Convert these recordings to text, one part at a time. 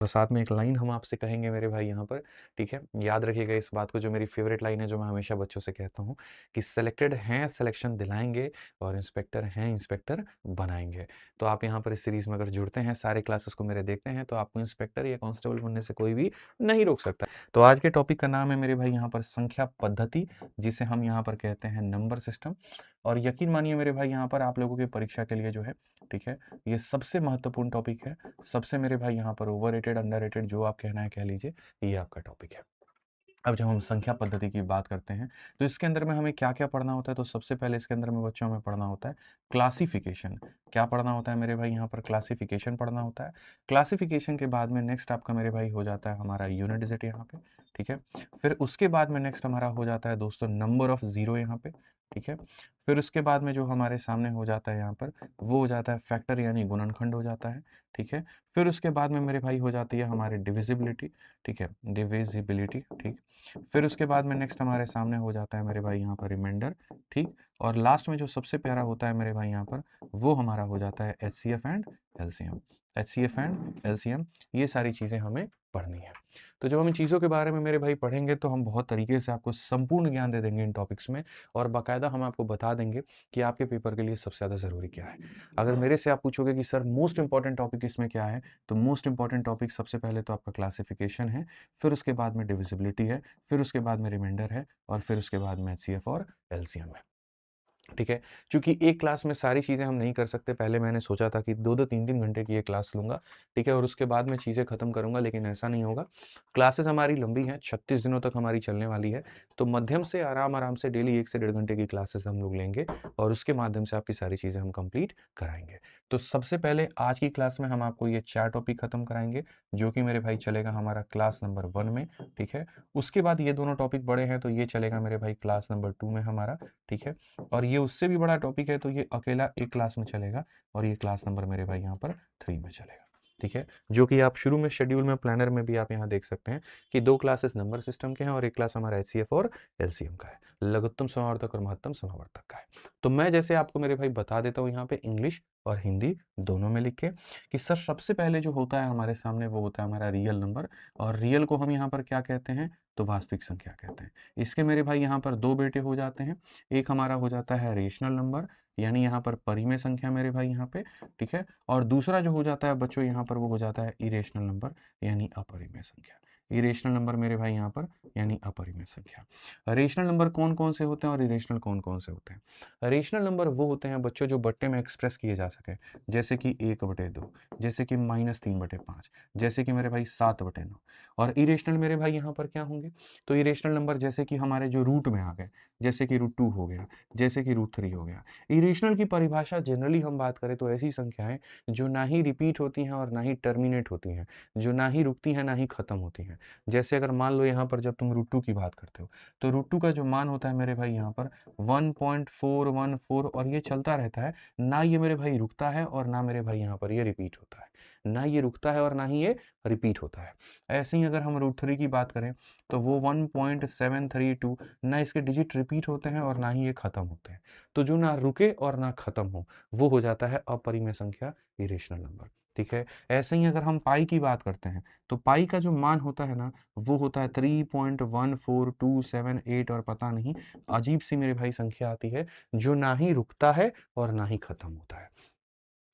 और साथ में एक लाइन हम आपसे कहेंगे मेरे भाई यहाँ पर, ठीक है? याद रखिएगा इस बात को, जो मेरी फ़ेवरेट लाइन है, जो मैं हमेशा बच्चों से कहता हूँ कि सिलेक्टेड हैं सिलेक्शन दिलाएँगे और इंस्पेक्टर हैं इंस्पेक्टर बनाएँगे। तो आप यहाँ पर इस सीरीज़ में अगर जुड़ते हैं, सारे क्लासेस को मेरे देखते हैं, तो आपको इंस्पेक्टर या कांस्टेबल बनने से कोई भी नहीं रोक सकता। तो आज के टॉपिक का नाम है मेरे भाई यहाँ पर संख्या पद्धति, जिसे हम यहाँ पर कहते हैं नंबर सिस्टम। और यकीन मानिए मेरे भाई यहाँ पर आप लोगों की परीक्षा के लिए जो है, ठीक है, ये सबसे महत्वपूर्ण टॉपिक है। सबसे मेरे भाई यहाँ पर ओवररेटेड, अंडररेटेड, जो आप कहना है कह लीजिए, ये आपका टॉपिक है। अब जब हम संख्या पद्धति की बात करते हैं, तो इसके अंदर में हमें क्या-क्या पढ़ना होता है? तो सबसे पहले इसके अंदर में बच्चों हमें पढ़ना होता है क्लासिफिकेशन। क्या पढ़ना होता है मेरे भाई? यहाँ पर क्लासिफिकेशन पढ़ना होता है। क्लासिफिकेशन के बाद में नेक्स्ट आपका मेरे भाई हो जाता है हमारा यूनिट डिजिट यहाँ पे, ठीक है? फिर उसके बाद में नेक्स्ट हमारा हो जाता है दोस्तों नंबर ऑफ ज़ीरो यहाँ पे, ठीक है? फिर उसके बाद में जो हमारे सामने हो जाता है यहाँ पर, वो हो जाता है फैक्टर यानी गुणनखंड हो जाता है, ठीक है? फिर उसके बाद में मेरे भाई हो जाती है हमारी डिविज़िबिलिटी, ठीक है? डिविज़िबिलिटी, ठीक? फिर उसके बाद में नेक्स्ट हमारे सामने हो जाता है मेरे भाई यहाँ पर रिमाइंडर, ठीक? और लास्ट में जो सबसे प्यारा होता है मेरे भाई यहाँ पर, वो हमारा हो जाता है HCF and LCM. HCF and LCM, ये सारी चीज़ें हमें पढ़नी है। तो जब हम इन चीज़ों के बारे में मेरे भाई पढ़ेंगे, तो हम बहुत तरीके से आपको संपूर्ण ज्ञान दे देंगे इन टॉपिक्स में, और बाकायदा हम आपको बता देंगे कि आपके पेपर के लिए सबसे ज़्यादा ज़रूरी क्या है। अगर मेरे से आप पूछोगे कि सर मोस्ट इंपॉर्टेंट टॉपिक इसमें क्या है, तो मोस्ट इंपॉर्टेंट टॉपिक सबसे पहले तो आपका क्लासिफिकेशन है, फिर उसके बाद में डिविजिबिलिटी है, फिर उसके बाद में रिमाइंडर है, और फिर उसके बाद में एचसीएफ और एलसीएम है। ठीक है? चूँकि एक क्लास में सारी चीज़ें हम नहीं कर सकते, पहले मैंने सोचा था कि 2-2 3-3 घंटे की ये क्लास लूँगा, ठीक है? और उसके बाद में चीज़ें खत्म करूँगा, लेकिन ऐसा नहीं होगा। क्लासेस हमारी लंबी हैं, 36 दिनों तक हमारी चलने वाली है, तो मध्यम से आराम-आराम से डेली 1 से डेढ़ घंटे की क्लासेस हम लोग लेंगे, और उसके माध्यम से आपकी सारी चीज़ें हम कंप्लीट कराएँगे। तो सबसे पहले आज की क्लास में हम आपको ये 4 टॉपिक खत्म कराएँगे, जो कि मेरे भाई चलेगा हमारा क्लास नंबर 1 में, ठीक है? उसके बाद ये दोनों टॉपिक बड़े हैं, तो ये चलेगा मेरे भाई क्लास नंबर 2 में हमारा, ठीक है? और ये उससे भी बड़ा टॉपिक है, तो ये अकेला एक क्लास में चलेगा, और ये क्लास नंबर मेरे भाई यहाँ पर 3 में चलेगा, ठीक है? जो कि आप शुरू में शेड्यूल में, प्लानर में भी आप यहाँ देख सकते हैं कि 2 क्लासेस नंबर सिस्टम के हैं और 1 क्लास हमारा एचसीएफ और एलसीएम का है, लघुत्तम समावर्तक और महत्तम समावर्तक का है। तो मैं जैसे आपको मेरे भाई बता देता हूँ यहाँ पे इंग्लिश और हिंदी दोनों में लिख के, कि सर सबसे पहले जो होता है हमारे सामने, वो होता है हमारा रियल नंबर, और रियल को हम यहाँ पर क्या कहते हैं? तो वास्तविक संख्या कहते हैं। इसके मेरे भाई यहाँ पर 2 बेटे हो जाते हैं। एक हमारा हो जाता है रेशनल नंबर, यानी यहाँ पर परिमेय संख्या मेरे भाई यहाँ पे, ठीक है? और दूसरा जो हो जाता है बच्चों यहाँ पर, वो हो जाता है इरेशनल नंबर, यानी अपरिमेय संख्या। इरेशनल नंबर मेरे भाई यहाँ पर, यानी अपरिमेय संख्या। रेशनल नंबर कौन-कौन से होते हैं और इरेशनल कौन-कौन से होते हैं? रेशनल नंबर वो होते हैं बच्चों जो बट्टे में एक्सप्रेस किए जा सकें, जैसे कि 1/2, जैसे कि -3/5, जैसे कि मेरे भाई 7/9। और इरेशनल मेरे भाई यहाँ पर क्या होंगे? तो इरेशनल नंबर जैसे कि हमारे जो रूट में आ गए, जैसे कि √2 हो गया, जैसे कि √3 हो गया। इरेशनल की परिभाषा जनरली हम बात करें तो ऐसी संख्याएँ जो ना ही रिपीट होती हैं और ना ही टर्मिनेट होती हैं, जो ना ही रुकती हैं, ना ही खत्म होती हैं। जैसे अगर मान लो यहाँ पर जब तुम √2 की बात करते हो, तो √2 का जो मान होता है मेरे भाई यहाँ पर 1.414, और ये चलता रहता है। ना ये मेरे भाई रुकता है और ना मेरे भाई यहाँ पर ये रिपीट होता है। ना ये रुकता है और ना ही ये रिपीट होता है। ऐसे ही अगर हम √3 की बात करें, तो वो 1.732, ना इसके डिजिट रिपीट होते हैं और ना ही ये खत्म होते हैं। तो जो ना रुके और ना खत्म हो, वो हो जाता है अपरिमेय संख्या, इरेशनल नंबर, ठीक है? ऐसे ही अगर हम पाई की बात करते हैं, तो पाई का जो मान होता है ना, वो होता है 3.14278, और पता नहीं अजीब-सी मेरे भाई संख्या आती है, जो ना ही रुकता है और ना ही खत्म होता है।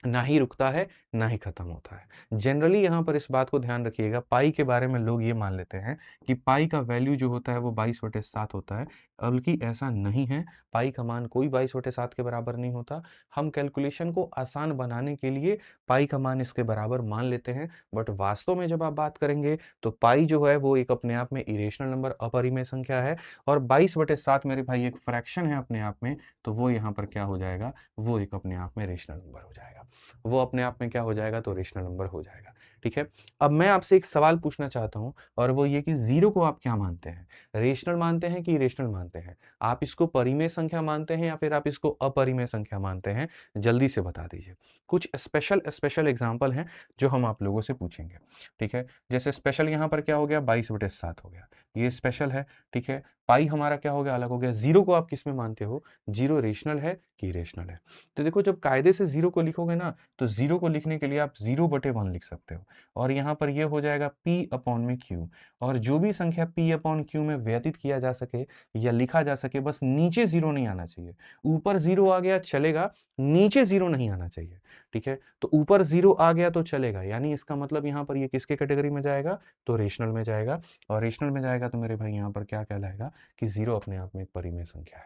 ना ही रुकता है, ना ही खत्म होता है। जनरली यहाँ पर इस बात को ध्यान रखिएगा, पाई के बारे में लोग ये मान लेते हैं कि पाई का वैल्यू जो होता है वो 22/7 होता है, बल्कि ऐसा नहीं है। पाई का मान कोई 22/7 के बराबर नहीं होता। हम कैलकुलेशन को आसान बनाने के लिए पाई का मान इसके बराबर मान लेते हैं, बट वास्तव में जब आप बात करेंगे, तो पाई जो है वो एक अपने आप में इरेशनल नंबर, अपरिमेय संख्या है, और 22/7 मेरे भाई एक फ्रैक्शन है अपने आप में, तो वो यहाँ पर क्या हो जाएगा? वो एक अपने आप में रेशनल नंबर हो जाएगा। वो अपने आप में क्या हो जाएगा? तो रेशनल नंबर हो जाएगा, ठीक है? अब मैं आपसे एक सवाल पूछना चाहता हूँ, और वो ये कि ज़ीरो को आप क्या मानते हैं? रेशनल मानते हैं कि इरेशनल मानते हैं? आप इसको परिमेय संख्या मानते हैं या फिर आप इसको अपरिमेय संख्या मानते हैं? जल्दी से बता दीजिए। कुछ स्पेशल स्पेशल एग्ज़ाम्पल हैं जो हम आप लोगों से पूछेंगे, ठीक है? जैसे स्पेशल यहाँ पर क्या हो गया? 22/7 हो गया, ये स्पेशल है, ठीक है? पाई हमारा क्या हो गया? अलग हो गया। ज़ीरो को आप किसमें मानते हो? ज़ीरो रेशनल है कि इरेशनल है? तो देखो, जब कायदे से ज़ीरो को लिखोगे ना, तो ज़ीरो को लिखने के लिए आप 0/1 लिख सकते हो। और यहाँ पर ये हो जाएगा p अपॉन में q। और जो भी संख्या p अपॉन q में व्यतीत किया जा सके या लिखा जा सके, बस नीचे जीरो नहीं आना चाहिए। ऊपर जीरो आ गया चलेगा, नीचे जीरो नहीं आना चाहिए। ठीक है, तो ऊपर जीरो आ गया तो चलेगा, यानी इसका मतलब यहाँ पर ये किसके कैटेगरी में जाएगा, तो रेशनल में जाएगा। और रेशनल में जाएगा तो मेरे भाई यहाँ पर क्या कहलाएगा कि जीरो अपने आप में एक परिमेय संख्या है।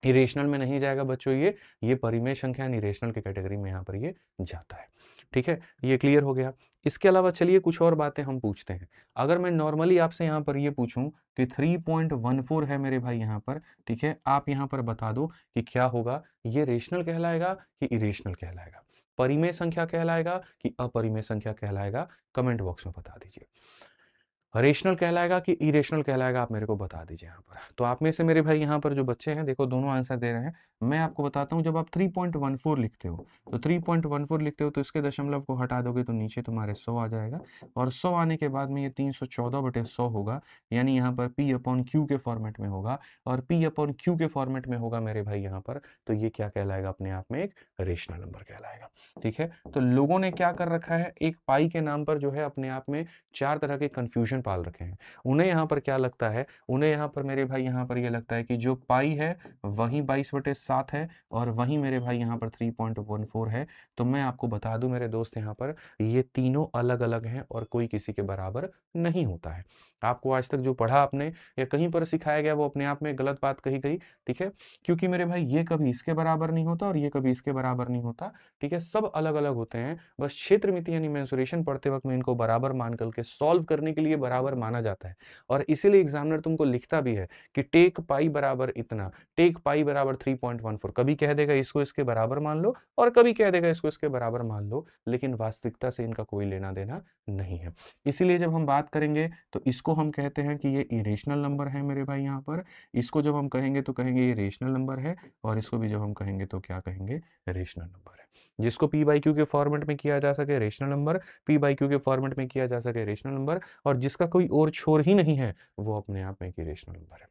इरेशनल में नहीं जाएगा बच्चों, ये परिमेय संख्या यानी रेशनल के कैटेगरी में यहाँ पर ये जाता है। ठीक है, ये क्लियर हो गया। इसके अलावा चलिए कुछ और बातें हम पूछते हैं। अगर मैं नॉर्मली आपसे यहाँ पर ये पूछूं कि 3.14 है मेरे भाई यहाँ पर, ठीक है, आप यहाँ पर बता दो कि क्या होगा, ये रेशनल कहलाएगा कि इरेशनल कहलाएगा, परिमेय संख्या कहलाएगा कि अपरिमेय संख्या कहलाएगा, कमेंट बॉक्स में बता दीजिए। रेशनल कहलाएगा कि इरेशनल कहलाएगा, आप मेरे को बता दीजिए यहाँ पर। तो आप में से मेरे भाई यहाँ पर जो बच्चे हैं, देखो दोनों आंसर दे रहे हैं। मैं आपको बताता हूँ, जब आप 3.14 लिखते हो तो 3.14 लिखते हो तो इसके दशमलव को हटा दोगे तो नीचे तुम्हारे 100 आ जाएगा, और 100 आने के बाद में ये 314/100 होगा, यानी यहाँ पर p अपॉन क्यू के फॉर्मेट में होगा, और p अपॉन क्यू के फॉर्मेट में होगा मेरे भाई यहाँ पर, तो ये क्या कहलाएगा, अपने आप में एक रेशनल नंबर कहलाएगा। ठीक है, तो लोगों ने क्या कर रखा है, एक पाई के नाम पर जो है अपने आप में 4 तरह के कंफ्यूजन पाल रखे हैं। उन्हें यहाँ पर क्या लगता है, उन्हें यहाँ पर मेरे भाई यहाँ पर ये लगता है कि जो पाई है वही 22/7 है, और वही मेरे भाई यहाँ पर 3.14 है। तो मैं आपको बता दूं मेरे दोस्त, यहाँ पर ये तीनों अलग अलग हैं और कोई किसी के बराबर नहीं होता है। आपको आज तक जो पढ़ा आपने या कहीं पर सिखाया गया वो अपने आप में गलत बात कही गई। ठीक है, क्योंकि मेरे भाई ये कभी इसके बराबर नहीं होता और ये कभी इसके बराबर नहीं होता। ठीक है, सब अलग अलग होते हैं, बस क्षेत्र मिति यानी मेंसुरेशन पढ़ते वक्त में इनको बराबर मान करके सॉल्व करने के लिए बराबर माना जाता है। और इसीलिए एग्जामिनर तुमको लिखता भी है कि टेक पाई बराबर इतना, टेक पाई बराबर 3.14। कभी कह देगा इसको इसके बराबर मान लो और कभी कह देगा इसको इसके बराबर मान लो, लेकिन वास्तविकता से इनका कोई लेना देना नहीं है। इसीलिए जब हम बात करेंगे तो इसको हम कहते हैं कि ये इरेशनल नंबर है मेरे भाई यहाँ पर। इसको जब हम कहेंगे तो कहेंगे ये रेशनल नंबर है, और इसको भी जब हम कहेंगे तो क्या कहेंगे, रेशनल नंबर है। जिसको p बाई क्यू के फॉर्मेट में किया जा सके rational number, p by Q के फॉर्मेट में किया जा सके रेशनल नंबर, और जिसका कोई और छोर ही नहीं है वो अपने आप में एक रेशनल नंबर है।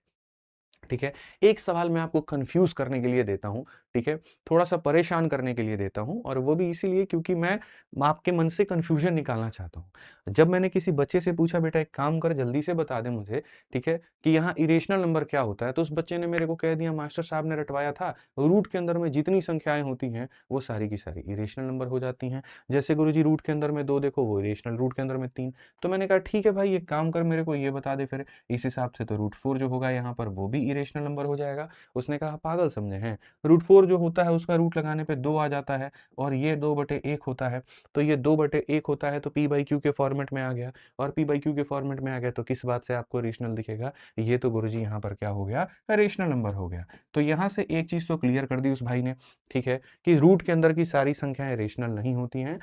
ठीक है, एक सवाल मैं आपको कंफ्यूज करने के लिए देता हूं, ठीक है, थोड़ा सा परेशान करने के लिए देता हूं, और वो भी इसीलिए क्योंकि मैं आपके मन से कंफ्यूजन निकालना चाहता हूं। जब मैंने किसी बच्चे से पूछा बेटा एक काम कर जल्दी से बता दे मुझे, ठीक है, कि यहाँ इरेशनल नंबर क्या होता है, तो उस बच्चे ने मेरे को कह दिया मास्टर साहब ने रटवाया था, रूट के अंदर में जितनी संख्याएं होती हैं वो सारी की सारी इरेशनल नंबर हो जाती हैं। जैसे गुरुजी रूट के अंदर में 2 देखो वो इरेशनल, रूट के अंदर में 3। तो मैंने कहा ठीक है भाई एक काम कर मेरे को ये बता दे फिर, इस हिसाब से तो √4 जो होगा यहाँ पर वो भी इरेशनल नंबर हो जाएगा। उसने कहा पागल समझे हैं, √4 जो होता है उसका रूट लगाने पे 2 आ जाता है, और ये 2/1 होता है, तो ये 2/1 होता है, तो p बाई क्यू के फॉर्मेट में आ गया, और p बाई क्यू के फॉर्मेट में आ गया तो किस बात से आपको रेशनल दिखेगा, ये तो गुरुजी यहाँ पर क्या हो गया, रेशनल नंबर हो गया। तो यहाँ से एक चीज तो क्लियर कर दी उस भाई ने, ठीक है, कि रूट के अंदर की सारी संख्याएं रेशनल नहीं होती हैं,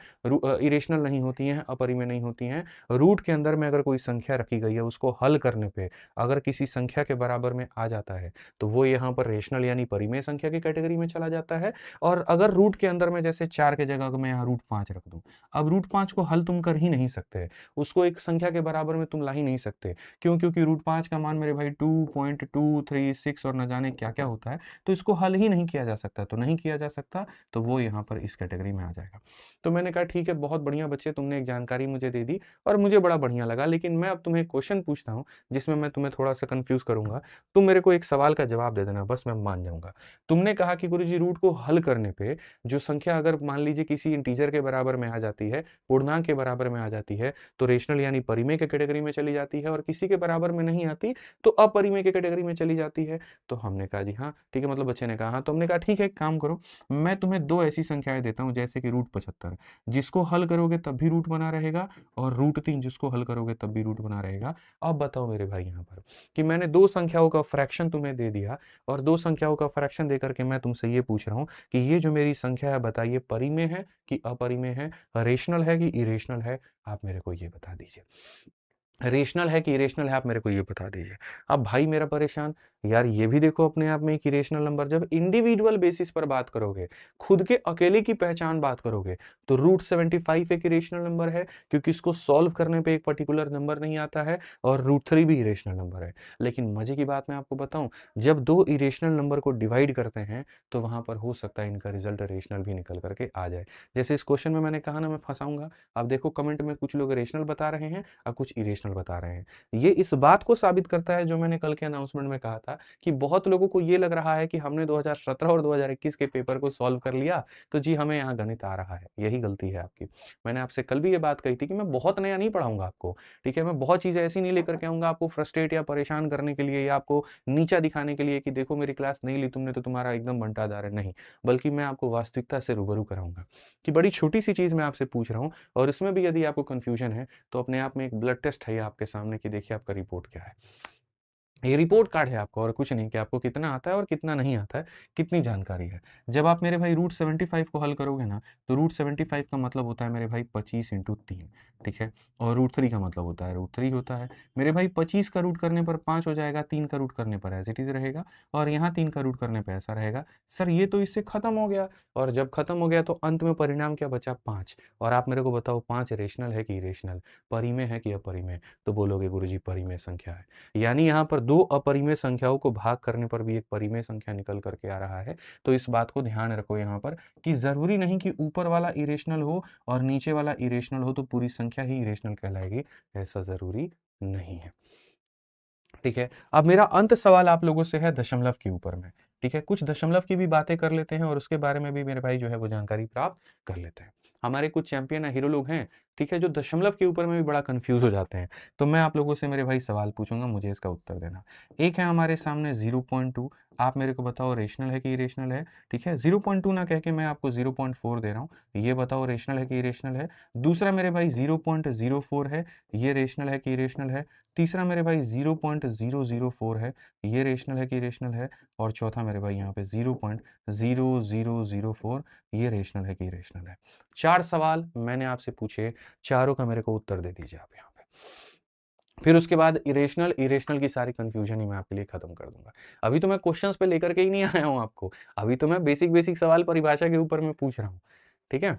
इरेशनल नहीं होती हैं, अपरिमेय नहीं होती हैं। रूट के अंदर में अगर कोई संख्या रखी गई है उसको हल करने पे अगर किसी संख्या के बराबर में आ जाता है तो वो यहाँ पर रेशनल यानी परिमेय संख्या की कैटेगरी में चला जाता है। और अगर रूट के अंदर में जैसे 4 के जगह मैं यहाँ √5 रख दूं, अब √5 को हल तुम कर ही नहीं सकते, उसको एक संख्या के बराबर में तुम ला ही नहीं सकते। क्यों? क्योंकि √5 का मान मेरे भाई 2.236 और न जाने क्या क्या होता है, तो इसको हल ही नहीं किया जा सकता। तो नहीं किया जा सकता तो वो यहाँ पर इस कैटेगरी में आ जाएगा। तो मैंने कहा ठीक है बहुत बढ़िया बच्चे, तुमने एक जानकारी मुझे दे दी और मुझे बड़ा बढ़िया लगा, लेकिन मैं अब तुम्हें क्वेश्चन पूछता हूँ जिसमें मैं तुम्हें थोड़ा सा कंफ्यूज करूंगा। तुम मेरे को एक सवाल का जवाब दे देना, बस मैं मान जाऊंगा। तुमने कहा कि गुरुजी रूट को हल करने पे जो संख्या अगर मान लीजिए किसी इंटीजर के बराबर में आ जाती है, पूर्णांक के बराबर में आ जाती है, तो रेशनल यानी परिमेय के कैटेगरी में चली जाती है, और किसी के बराबर में नहीं आती तो अपरिमेय के कैटेगरी में चली जाती है। तो हमने कहा जी हाँ ठीक है, मतलब बच्चे ने कहा हाँ, तो हमने कहा ठीक है एक काम करो, मैं तुम्हें 2 ऐसी संख्याएं देता हूं जैसे कि √75, जिसको हल करोगे तब भी रूट बना रहेगा, और √3 जिसको हल करोगे तब भी रूट बना रहेगा। अब बताओ मेरे भाई यहाँ पर कि मैंने 2 संख्याओं का फ्रैक्शन तुम्हें दे दिया, और 2 संख्याओं का फ्रैक्शन देकर के मैं तुमसे ये पूछ रहा हूँ कि ये जो मेरी संख्या है बताइए परिमेय है कि अपरिमेय है, रेशनल है कि इरेशनल है, आप मेरे को ये बता दीजिए। रेशनल है कि इरेशनल है, आप मेरे को ये बता दीजिए। अब भाई मेरा परेशान, यार ये भी देखो अपने आप में एक इरेशनल नंबर। जब इंडिविजुअल बेसिस पर बात करोगे, खुद के अकेले की पहचान बात करोगे, तो रूट 75 एक इरेशनल नंबर है, क्योंकि इसको सॉल्व करने पे एक पर्टिकुलर नंबर नहीं आता है, और रूट 3 भी इरेशनल नंबर है। लेकिन मजे की बात मैं आपको बताऊं, जब दो इरेशनल नंबर को डिवाइड करते हैं, तो वहां पर हो सकता है इनका रिजल्ट रेशनल भी निकल करके आ जाए। जैसे इस क्वेश्चन में मैंने कहा ना, मैं फंसाऊंगा। अब देखो कमेंट में कुछ लोग रेशनल बता रहे हैं और कुछ इरेशनल बता रहे हैं। ये इस बात को साबित करता है जो मैंने कल के अनाउंसमेंट में कहा था, कि बहुत लोगों को ये लग रहा है कि हमने 2017 और 2021 के पेपर को सॉल्व कर लिया, तो जी हमें यहाँ गणित आ रहा है। यही गलती है आपकी। मैंने आपसे कल भी ये बात कही थी कि मैं बहुत नया नहीं पढ़ाऊंगा आपको, ठीक है। मैं बहुत चीजें ऐसी नहीं लेकर के आऊंगा आपको फ्रस्ट्रेट या परेशान करने के लिए, या आपको नीचा दिखाने के लिए कि देखो मेरी क्लास नहीं ली तुमने तो तुम्हारा एकदम बंटाधार है, नहीं। बल्कि मैं आपको वास्तविकता से रूबरू कराऊंगा कि बड़ी छोटी सी चीज मैं आपसे पूछ रहा हूँ, और इसमें भी यदि आपको कंफ्यूजन है, तो अपने आप में एक ब्लड टेस्ट है आपके सामने कि देखिए आपका रिपोर्ट क्या है। ये रिपोर्ट कार्ड है आपका, और कुछ नहीं, कि आपको कितना आता है और कितना नहीं आता है, कितनी जानकारी है। जब आप मेरे भाई रूट 75 को हल करोगे ना, तो रूट 75 का मतलब होता है मेरे भाई 25 इंटू 3, ठीक है। और रूट 3 का मतलब होता है रूट 3 होता है मेरे भाई। 25 का रूट करने पर 5 हो जाएगा, 3 का रूट करने पर एज इट इज रहेगा, और यहाँ 3 का रूट करने पर ऐसा रहेगा। सर ये तो इससे खत्म हो गया, और जब खत्म हो गया तो अंत में परिणाम क्या बचा, 5। और आप मेरे को बताओ 5 रेशनल है कि इरेशनल, परिमेय है कि अपरिमेय? तो बोलोगे गुरुजी परिमेय संख्या है। यानी यहाँ पर दो अपरिमेय संख्याओं को भाग करने पर भी एक परिमेय संख्या निकल करके आ रहा है। तो इस बात को ध्यान रखो यहाँ पर, कि जरूरी नहीं कि ऊपर वाला इरेशनल हो और नीचे वाला इरेशनल हो तो पूरी संख्या ही इरेशनल कहलाएगी, ऐसा जरूरी नहीं है, ठीक है। अब मेरा अंत सवाल आप लोगों से है दशमलव के ऊपर में, ठीक है। कुछ दशमलव की भी बातें कर लेते हैं, और उसके बारे में भी मेरे भाई जो है वो जानकारी प्राप्त कर लेते हैं। हमारे कुछ चैंपियन या हीरो लोग हैं, ठीक है, जो दशमलव के ऊपर में भी बड़ा कंफ्यूज हो जाते हैं। तो मैं आप लोगों से मेरे भाई सवाल पूछूंगा, मुझे इसका उत्तर देना। एक है हमारे सामने 0.2, आप मेरे को बताओ रेशनल है कि इरेशनल है, ठीक है। 0.2 ना कह के मैं आपको 0.4 दे रहा हूँ, ये बताओ रेशनल है कि इरेशनल है। दूसरा मेरे भाई 0.04 है, ये रेशनल है कि इरेशनल है। तीसरा मेरे भाई 0.004 है, ये रेशनल है कि इरेशनल है। और चौथा मेरे भाई यहाँ पे 0.0004, ये रेशनल है कि इरेशनल है। 4 सवाल मैंने आपसे पूछे, चारों का मेरे को उत्तर दे दीजिए आप यहाँ पे। फिर उसके बाद इरेशनल इरेशनल की सारी कंफ्यूजन ही मैं आपके लिए खत्म कर दूंगा। अभी तो मैं क्वेश्चंस पे लेकर के ही नहीं आया हूँ आपको, अभी तो मैं बेसिक बेसिक सवाल परिभाषा के ऊपर मैं पूछ रहा हूँ, ठीक है।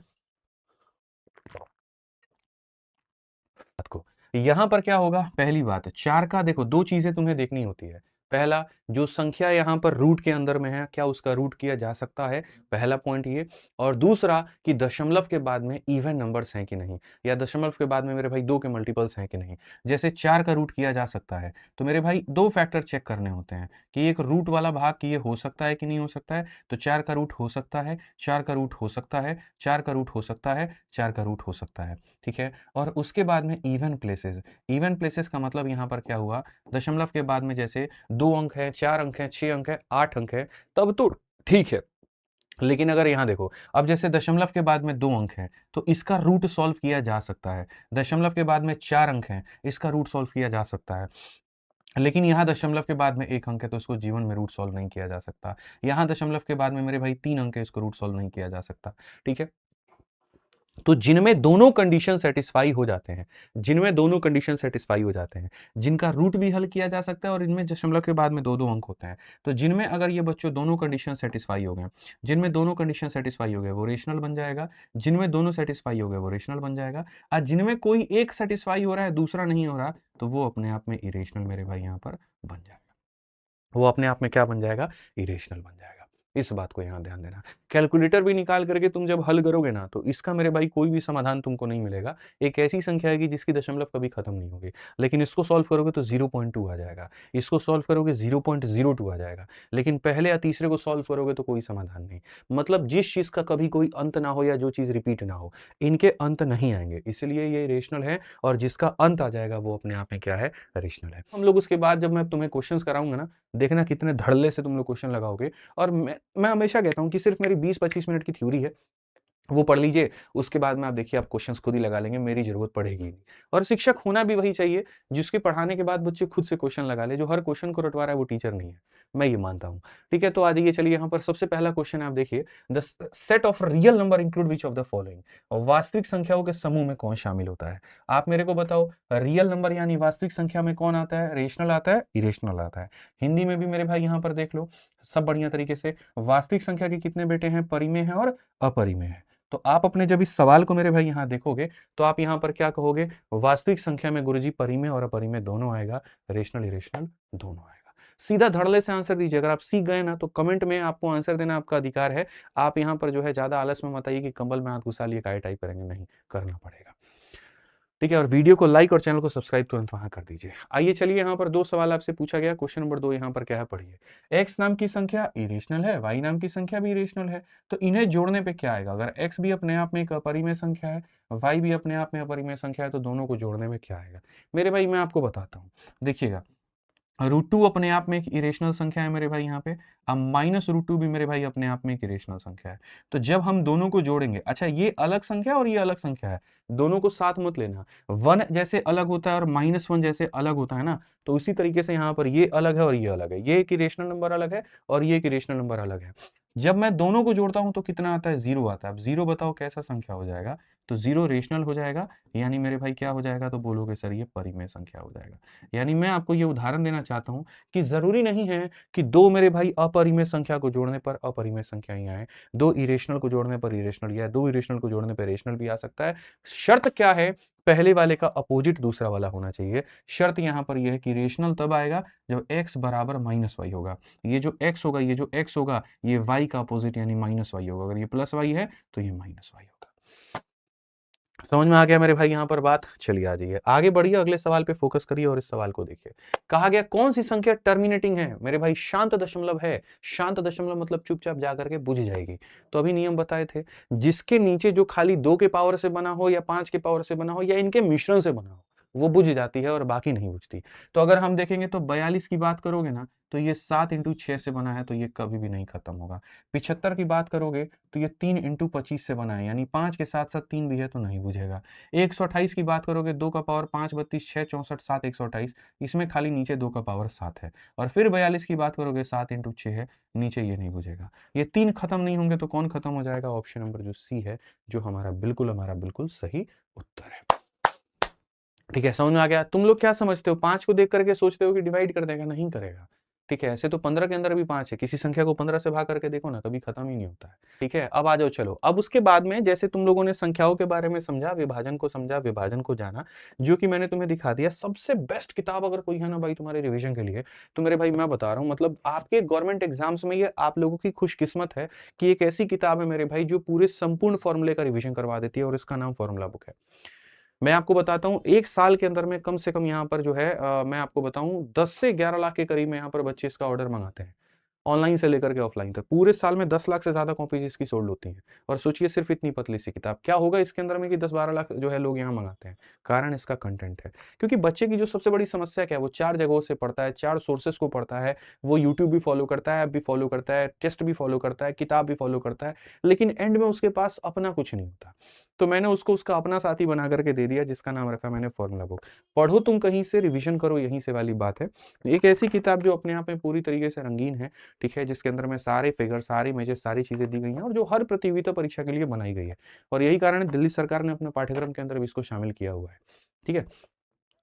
बात को यहां पर क्या होगा, पहली बात है 4 का देखो, दो चीजें तुम्हें देखनी होती है। पहला, जो संख्या यहां पर रूट के अंदर में है, क्या उसका रूट किया जा सकता है, पहला पॉइंट ये। और दूसरा कि दशमलव के बाद में इवन नंबर्स हैं कि नहीं, या दशमलव के बाद में मेरे भाई 2 के मल्टीपल्स हैं कि नहीं। जैसे 4 का रूट किया जा सकता है, तो मेरे भाई दो फैक्टर चेक करने होते हैं, कि एक रूट वाला भाग कि ये हो सकता है कि नहीं हो सकता है। तो 4 का रूट हो सकता है, 4 का रूट हो सकता है, 4 का रूट हो सकता है, 4 का रूट हो सकता है, ठीक है। और उसके बाद में इवन प्लेसेस, इवन प्लेसेस का मतलब यहाँ पर क्या हुआ, दशमलव के बाद में जैसे 2 अंक है, 4 अंक है, 6 अंक है, 8 अंक है, तब तो ठीक है। लेकिन अगर यहाँ देखो, अब जैसे दशमलव के बाद में 2 अंक हैं, तो इसका रूट सॉल्व किया जा सकता है। दशमलव के बाद में 4 अंक हैं, इसका रूट सॉल्व किया जा सकता है। लेकिन यहाँ दशमलव के बाद में 1 अंक है, तो इसको जीवन में रूट सॉल्व नहीं किया जा सकता। यहाँ दशमलव के बाद में मेरे भाई 3 अंक है, इसको रूट सॉल्व नहीं किया जा सकता, ठीक है। तो जिनमें दोनों कंडीशन सेटिस्फाई हो जाते हैं, जिनमें दोनों कंडीशन सेटिस्फाई हो जाते हैं, जिनका रूट भी हल किया जा सकता है, और इनमें दशमलव के बाद में 2-2 अंक होते हैं, तो जिनमें अगर ये बच्चों दोनों कंडीशन सेटिस्फाई हो गए, जिनमें दोनों कंडीशन सेटिस्फाई हो गए वो रेशनल बन जाएगा। जिनमें दोनों सेटिस्फाई हो गए वो रेशनल बन जाएगा। और जिनमें कोई एक सेटिस्फाई हो रहा है दूसरा नहीं हो रहा, तो वो अपने आप में इरेशनल मेरे भाई यहाँ पर बन जाएगा। वो अपने आप में क्या बन जाएगा, इरेशनल बन जाएगा। इस बात को यहाँ ध्यान देना। कैलकुलेटर भी निकाल करके तुम जब हल करोगे ना, तो इसका मेरे भाई कोई भी समाधान तुमको नहीं मिलेगा। एक ऐसी संख्या आएगी जिसकी दशमलव कभी खत्म नहीं होगी, लेकिन इसको सॉल्व करोगे तो 0.2 आ जाएगा, इसको सॉल्व करोगे 0.02 आ जाएगा, लेकिन पहले या तीसरे को सॉल्व करोगे तो कोई समाधान नहीं। मतलब जिस चीज का कभी कोई अंत ना हो, या जो चीज रिपीट ना हो, इनके अंत नहीं आएंगे, इसलिए ये रेशनल है। और जिसका अंत आ जाएगा वो अपने आप में क्या है, रेशनल है। हम लोग उसके बाद जब मैं तुम्हें क्वेश्चंस कराऊंगा ना, देखना कितने धड़ल्ले से तुम लोग क्वेश्चन लगाओगे। और मैं हमेशा कहता हूं कि सिर्फ मेरी 20-25 मिनट की थ्योरी है, वो पढ़ लीजिए, उसके बाद में आप देखिए आप क्वेश्चंस खुद ही लगा लेंगे, मेरी ज़रूरत पड़ेगी नहीं। और शिक्षक होना भी वही चाहिए, जिसके पढ़ाने के बाद बच्चे खुद से क्वेश्चन लगा ले, जो हर क्वेश्चन को रटवा रहा है वो टीचर नहीं है, मैं ये मानता हूँ। ठीक है, तो आ जाइए चलिए यहाँ पर सबसे पहला क्वेश्चन आप देखिए, the set of real number include which of the following, वास्तविक संख्याओं के समूह में कौन शामिल होता है? आप मेरे को बताओ, रियल नंबर यानी वास्तविक संख्या में कौन आता है? रेशनल आता है, इरेशनल आता है। हिंदी में भी मेरे भाई यहाँ पर देख लो, सब बढ़िया तरीके से, वास्तविक संख्या के कितने बेटे हैं? परिमेय है और अपरिमेय है। तो आप अपने जब इस सवाल को मेरे भाई यहाँ देखोगे, तो आप यहाँ पर क्या कहोगे? वास्तविक संख्या में गुरुजी परिमेय और अपरिमेय दोनों आएगा, रेशनल इरेशनल दोनों आएगा। सीधा धड़ल्ले से आंसर दीजिए। अगर आप सीख गए ना, तो कमेंट में आपको आंसर देना आपका अधिकार है। आप यहाँ पर जो है ज्यादा आलस में मत आइए कि कंबल में हाथ घुसा लिए काय टाइप करेंगे, नहीं करना पड़ेगा। ठीक है, और वीडियो को लाइक और चैनल को सब्सक्राइब तुरंत वहां कर दीजिए। आइए चलिए, यहाँ पर 2 सवाल आपसे पूछा गया। क्वेश्चन नंबर 2 यहाँ पर क्या है, पढ़िए। x नाम की संख्या इरेशनल है, y नाम की संख्या भी इरेशनल है, तो इन्हें जोड़ने पे क्या आएगा? अगर x भी अपने आप में एक अपरिमेय संख्या है, y भी अपने आप में अपरिमेय संख्या है, तो दोनों को जोड़ने में क्या आएगा? मेरे भाई मैं आपको बताता हूँ, देखिएगा, √2 अपने आप में एक इरेशनल संख्या है मेरे भाई यहाँ पे, अब -√2 भी मेरे भाई अपने आप में एक इरेशनल संख्या है। तो जब हम दोनों को जोड़ेंगे, अच्छा ये अलग संख्या और ये अलग संख्या है, दोनों को साथ मत लेना। 1 जैसे अलग होता है और -1 जैसे अलग होता है ना, तो उसी तरीके से यहाँ पर ये अलग है और ये अलग है। ये एक इरेशनल नंबर अलग है और ये एक इरेशनल नंबर अलग है। जब मैं दोनों को जोड़ता हूँ तो कितना आता है? 0 आता है। अब 0 बताओ कैसा संख्या हो जाएगा? तो 0 रेशनल हो जाएगा, यानी मेरे भाई क्या हो जाएगा? तो बोलोगे सर ये परिमेय संख्या हो जाएगा। यानी मैं आपको ये उदाहरण देना चाहता हूँ कि जरूरी नहीं है कि 2 मेरे भाई अपरिमेय संख्या को जोड़ने पर अपरिमेय संख्या ही आए, 2 इरेशनल को जोड़ने पर इरेशनल ही आए, 2 इरेशनल को जोड़ने पर रेशनल भी आ सकता है। शर्त क्या है? पहले वाले का अपोजिट दूसरा वाला होना चाहिए। शर्त यहाँ पर यह है कि रेशनल तब आएगा जब x बराबर -y होगा। ये जो x होगा, ये जो x होगा, ये y का अपोजिट यानी -y होगा। अगर ये +y है तो ये -y होगा। समझ में आ गया मेरे भाई यहाँ पर बात? चलिए आ जाइए, आगे बढ़िए, अगले सवाल पे फोकस करिए और इस सवाल को देखिए। कहा गया कौन सी संख्या टर्मिनेटिंग है? मेरे भाई शांत दशमलव है। शांत दशमलव मतलब चुपचाप जा करके बुझ जाएगी। तो अभी नियम बताए थे, जिसके नीचे जो खाली 2 के पावर से बना हो या 5 के पावर से बना हो या इनके मिश्रण से बना हो, वो बुझ जाती है और बाकी नहीं बुझती। तो अगर हम देखेंगे तो 42 की बात करोगे ना, तो ये 7 × 6 से बना है, तो ये कभी भी नहीं खत्म होगा। 75 की बात करोगे तो ये 3 × 25 से बना है, यानी 5 के साथ साथ 3 भी है तो नहीं बुझेगा। 128 की बात करोगे, 2 का पावर 5 32 6 64 7 128, इसमें खाली नीचे 2 का पावर 7 है। और फिर 42 की बात करोगे, 7 × 6 है, नीचे ये नहीं बुझेगा। ये 3 खत्म नहीं होंगे तो कौन खत्म हो जाएगा? ऑप्शन नंबर जो सी है, जो हमारा बिल्कुल सही उत्तर है। ठीक है, समझ में आ गया? तुम लोग क्या समझते हो? 5 को देख करके सोचते हो कि डिवाइड कर देगा, नहीं करेगा। ठीक है, ऐसे तो 15 के अंदर भी 5 है, किसी संख्या को 15 से भाग करके देखो ना, कभी खत्म ही नहीं होता है। ठीक है, अब आ जाओ, चलो अब उसके बाद में जैसे तुम लोगों ने संख्याओं के बारे में समझा, विभाजन को समझा, विभाजन को जाना, जो कि मैंने तुम्हें दिखा दिया। सबसे बेस्ट किताब अगर कोई है ना भाई तुम्हारे रिवीजन के लिए, तो मेरे भाई मैं बता रहा हूँ, मतलब आपके गवर्नमेंट एग्जाम्स में ये आप लोगों की खुशकिस्मत है कि एक ऐसी किताब है मेरे भाई जो पूरे संपूर्ण फॉर्मूले का रिवीजन करवा देती है, और इसका नाम फॉर्मूला बुक है। मैं आपको बताता हूँ, 1 साल के अंदर में कम से कम यहाँ पर जो है मैं आपको बताऊँ 10 से 11 लाख के करीब में यहाँ पर बच्चे इसका ऑर्डर मंगाते हैं। ऑनलाइन से लेकर के ऑफलाइन तक पूरे साल में 10 लाख से ज्यादा कॉपीज इसकी सोल्ड होती हैं। और सोचिए सिर्फ इतनी पतली सी किताब, क्या होगा इसके अंदर में कि 10-12 लाख जो है लोग यहाँ मंगाते हैं? कारण इसका कंटेंट है। क्योंकि बच्चे की जो सबसे बड़ी समस्या क्या है, वो 4 जगहों से पढ़ता है, 4 सोर्सेस को पढ़ता है, वो यूट्यूब भी फॉलो करता है, ऐप भी फॉलो करता है, टेस्ट भी फॉलो करता है, किताब भी फॉलो करता है, लेकिन एंड में उसके पास अपना कुछ नहीं होता। तो मैंने उसको उसका अपना साथी बना करके दे दिया, जिसका नाम रखा मैंने फॉर्मूला बुक। पढ़ो तुम कहीं से, रिवीजन करो यहीं से वाली बात है। एक ऐसी किताब जो अपने आप में पूरी तरीके से रंगीन है, ठीक है, जिसके अंदर में सारे फिगर, सारे मेजर, सारी चीजें दी गई हैं, और जो हर प्रतियोगिता परीक्षा के लिए बनाई गई है। और यही कारण है दिल्ली सरकार ने अपने पाठ्यक्रम के अंदर भी इसको शामिल किया हुआ है। ठीक है,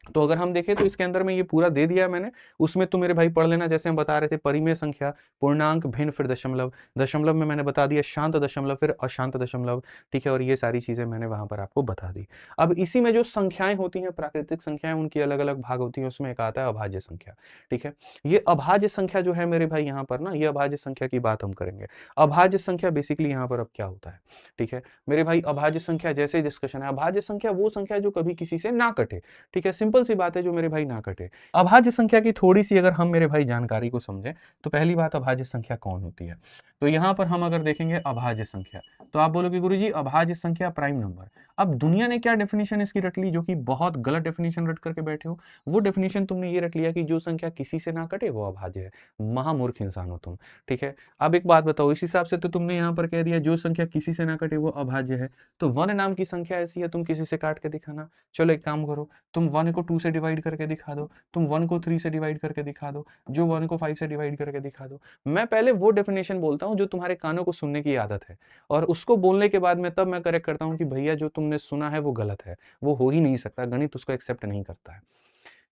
तो अगर हम देखें तो इसके अंदर में ये पूरा दे दिया है मैंने, उसमें तो मेरे भाई पढ़ लेना। जैसे हम बता रहे थे, परिमेय संख्या, पूर्णांक, भिन्न, फिर दशमलव। दशमलव में मैंने बता दिया शांत दशमलव, फिर अशांत दशमलव। ठीक है, और ये सारी चीजें मैंने वहां पर आपको बता दी। अब इसी में जो संख्याएं होती हैं, प्राकृतिक संख्याएं, उनकी अलग अलग भाग होती हैं, उसमें एक आता है अभाज्य संख्या। ठीक है, ये अभाज्य संख्या जो है मेरे भाई यहाँ पर ना, ये अभाज्य संख्या की बात हम करेंगे। अभाज्य संख्या बेसिकली यहाँ पर अब क्या होता है? ठीक है मेरे भाई, अभाज्य संख्या जैसे डिस्कशन है, अभाज्य संख्या वो संख्या जो कभी किसी से ना कटे। ठीक है, सिंपल सिंपल सी बात है जो मेरे भाई ना कटे। अभाज्य संख्या की थोड़ी सी अगर हम मेरे भाई जानकारी को समझें तो पहली बात अभाज्य संख्या कौन होती है। तो यहाँ पर हम अगर देखेंगे अभाज्य संख्या, तो आप बोलोगे गुरुजी अभाज्य संख्या प्राइम नंबर। अब दुनिया ने क्या डेफिनेशन इसकी रट ली, जो कि बहुत गलत डेफिनेशन रट करके बैठे हो। वो डेफिनेशन तुमने ये रट लिया कि जो संख्या किसी से ना कटे वो अभाज्य है। महामूर्ख इंसान हो तुम, ठीक है। अब एक बात बताओ, इस हिसाब से तो तुमने यहाँ पर कह दिया जो संख्या किसी से ना कटे वो अभाज्य है। तो 1 नाम की संख्या ऐसी है, तुम किसी से काट के दिखाना। चलो एक काम करो, तुम 1 को 2 से डिवाइड करके दिखा दो, तुम 1 को 3 से डिवाइड करके दिखा दो, जो 1 को 5 से डिवाइड करके दिखा दो। मैं पहले वो डेफिनेशन बोलता हूँ जो तुम्हारे कानों को सुनने की आदत है, और उसको बोलने के बाद में तब मैं करेक्ट करता हूँ कि भैया जो तुमने सुना है वो गलत है, वो हो ही नहीं सकता, गणित उसको एक्सेप्ट नहीं करता है।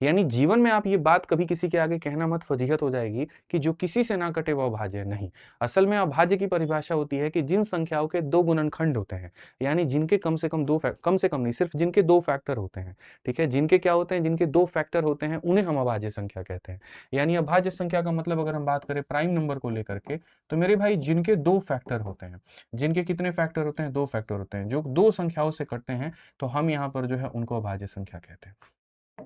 यानी जीवन में आप ये बात कभी किसी के आगे कहना मत, फजीहत हो जाएगी कि जो किसी से ना कटे वो अभाज्य है। नहीं, असल में अभाज्य की परिभाषा होती है कि जिन संख्याओं के 2 गुणनखंड होते हैं, यानी जिनके कम से कम कम से कम नहीं, सिर्फ जिनके 2 फैक्टर होते हैं, ठीक है। जिनके क्या होते हैं, जिनके 2 फैक्टर होते हैं, उन्हें हम अभाज्य संख्या कहते हैं। यानी अभाज्य संख्या का मतलब अगर हम बात करें प्राइम नंबर को लेकर के, तो मेरे भाई जिनके 2 फैक्टर होते हैं, जिनके कितने फैक्टर होते हैं, 2 फैक्टर होते हैं, जो 2 संख्याओं से कटते हैं, तो हम यहाँ पर जो है उनको अभाज्य संख्या कहते हैं।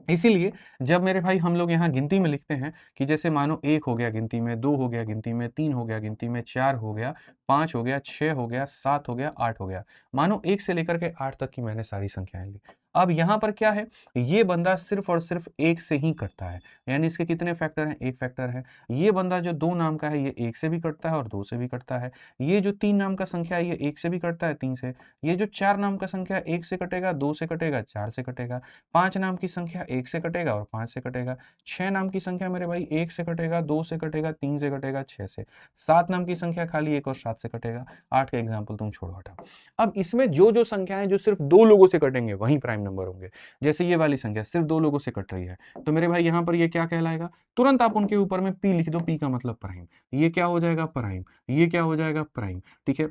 इसीलिए जब मेरे भाई हम लोग यहाँ गिनती में लिखते हैं कि जैसे मानो 1 हो गया गिनती में, 2 हो गया गिनती में, 3 हो गया गिनती में, 4 हो गया, 5 हो गया, 6 हो गया, 7 हो गया, 8 हो गया, मानो 1 से लेकर के 8 तक की मैंने सारी संख्याएं ली। अब यहाँ पर क्या है, ये बंदा सिर्फ और सिर्फ 1 से ही कटता है, यानी इसके कितने फैक्टर हैं, 1 फैक्टर है। ये बंदा जो 2 नाम का है ये 1 से भी कटता है और 2 से भी कटता है। ये जो 3 नाम का संख्या है ये 1 से भी कटता है, 3 से। ये जो 4 नाम का संख्या 1 से कटेगा, 2 से कटेगा, 4 से कटेगा। 5 नाम की संख्या 1 से कटेगा और 5 से कटेगा। 6 नाम की संख्या मेरे भाई 1 से कटेगा, 2 से कटेगा, 3 से कटेगा, 6 से। 7 नाम की संख्या खाली 1 और 7 से कटेगा। 8 का एग्जाम्पल तुम छोड़ो हटाओ। अब इसमें जो जो संख्याएं जो सिर्फ 2 लोगों से कटेंगे वही प्राइम नंबर होंगे। जैसे ये वाली संख्या सिर्फ 2 लोगों से कट रही है, तो मेरे भाई यहाँ पर ये क्या कहलाएगा, तुरंत आप उनके ऊपर में पी लिख दो, पी का मतलब प्राइम। ये क्या हो जाएगा, प्राइम। ये क्या हो जाएगा, प्राइम, ठीक है।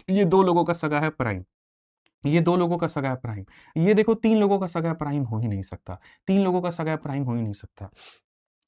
ये 2 लोगों का सगा है, प्राइम। ये 2 लोगों का सगा है, प्राइम। ये देखो 3 लोगों का सगा है, प्राइम हो ही नहीं सकता। 3 लोगों का सगा है, प्राइम हो ही नहीं सकता।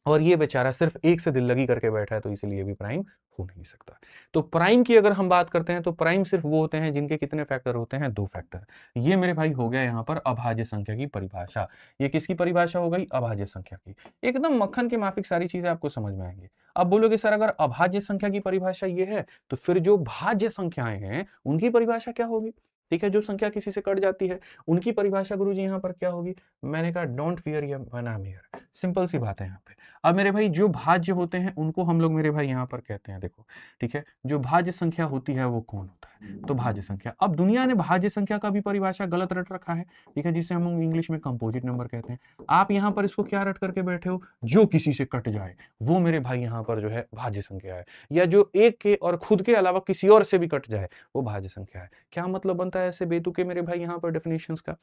और ये बेचारा सिर्फ 1 से दिल लगी करके बैठा है, तो इसलिए भी प्राइम हो नहीं सकता। तो प्राइम की अगर हम बात करते हैं तो प्राइम सिर्फ वो होते हैं जिनके कितने फैक्टर होते हैं, 2 फैक्टर। ये मेरे भाई हो गया यहाँ पर अभाज्य संख्या की परिभाषा। ये किसकी परिभाषा हो गई, अभाज्य संख्या की। एकदम मक्खन के माफिक सारी चीजें आपको समझ में आएंगी। अब बोलोगे सर अगर अभाज्य संख्या की परिभाषा ये है तो फिर जो भाज्य संख्याएं हैं उनकी परिभाषा क्या होगी, ठीक है। जो संख्या किसी से कट जाती है उनकी परिभाषा गुरुजी यहाँ पर क्या होगी। मैंने कहा don't fear when I am here, simple सी बात है यहाँ पे। अब मेरे भाई जो भाज्य होते हैं उनको हम लोग मेरे भाई यहाँ पर कहते हैं, देखो ठीक है, जो भाज्य संख्या होती है वो कौन होता है, तो भाज्य संख्या। अब दुनिया ने भाज्य संख्या का भी परिभाषा गलत रट रखा है, ठीक है, जिसे हम इंग्लिश में कंपोजिट नंबर कहते हैं। आप यहाँ पर इसको क्या रट करके बैठे हो, जो किसी से कट जाए वो मेरे भाई यहाँ पर जो है भाज्य संख्या है, या जो एक के और खुद के अलावा किसी और से भी कट जाए वो भाज्य संख्या है। क्या मतलब बनता है ऐसे बेतुके मेरे भाई यहाँ पर डेफिनेशंस का,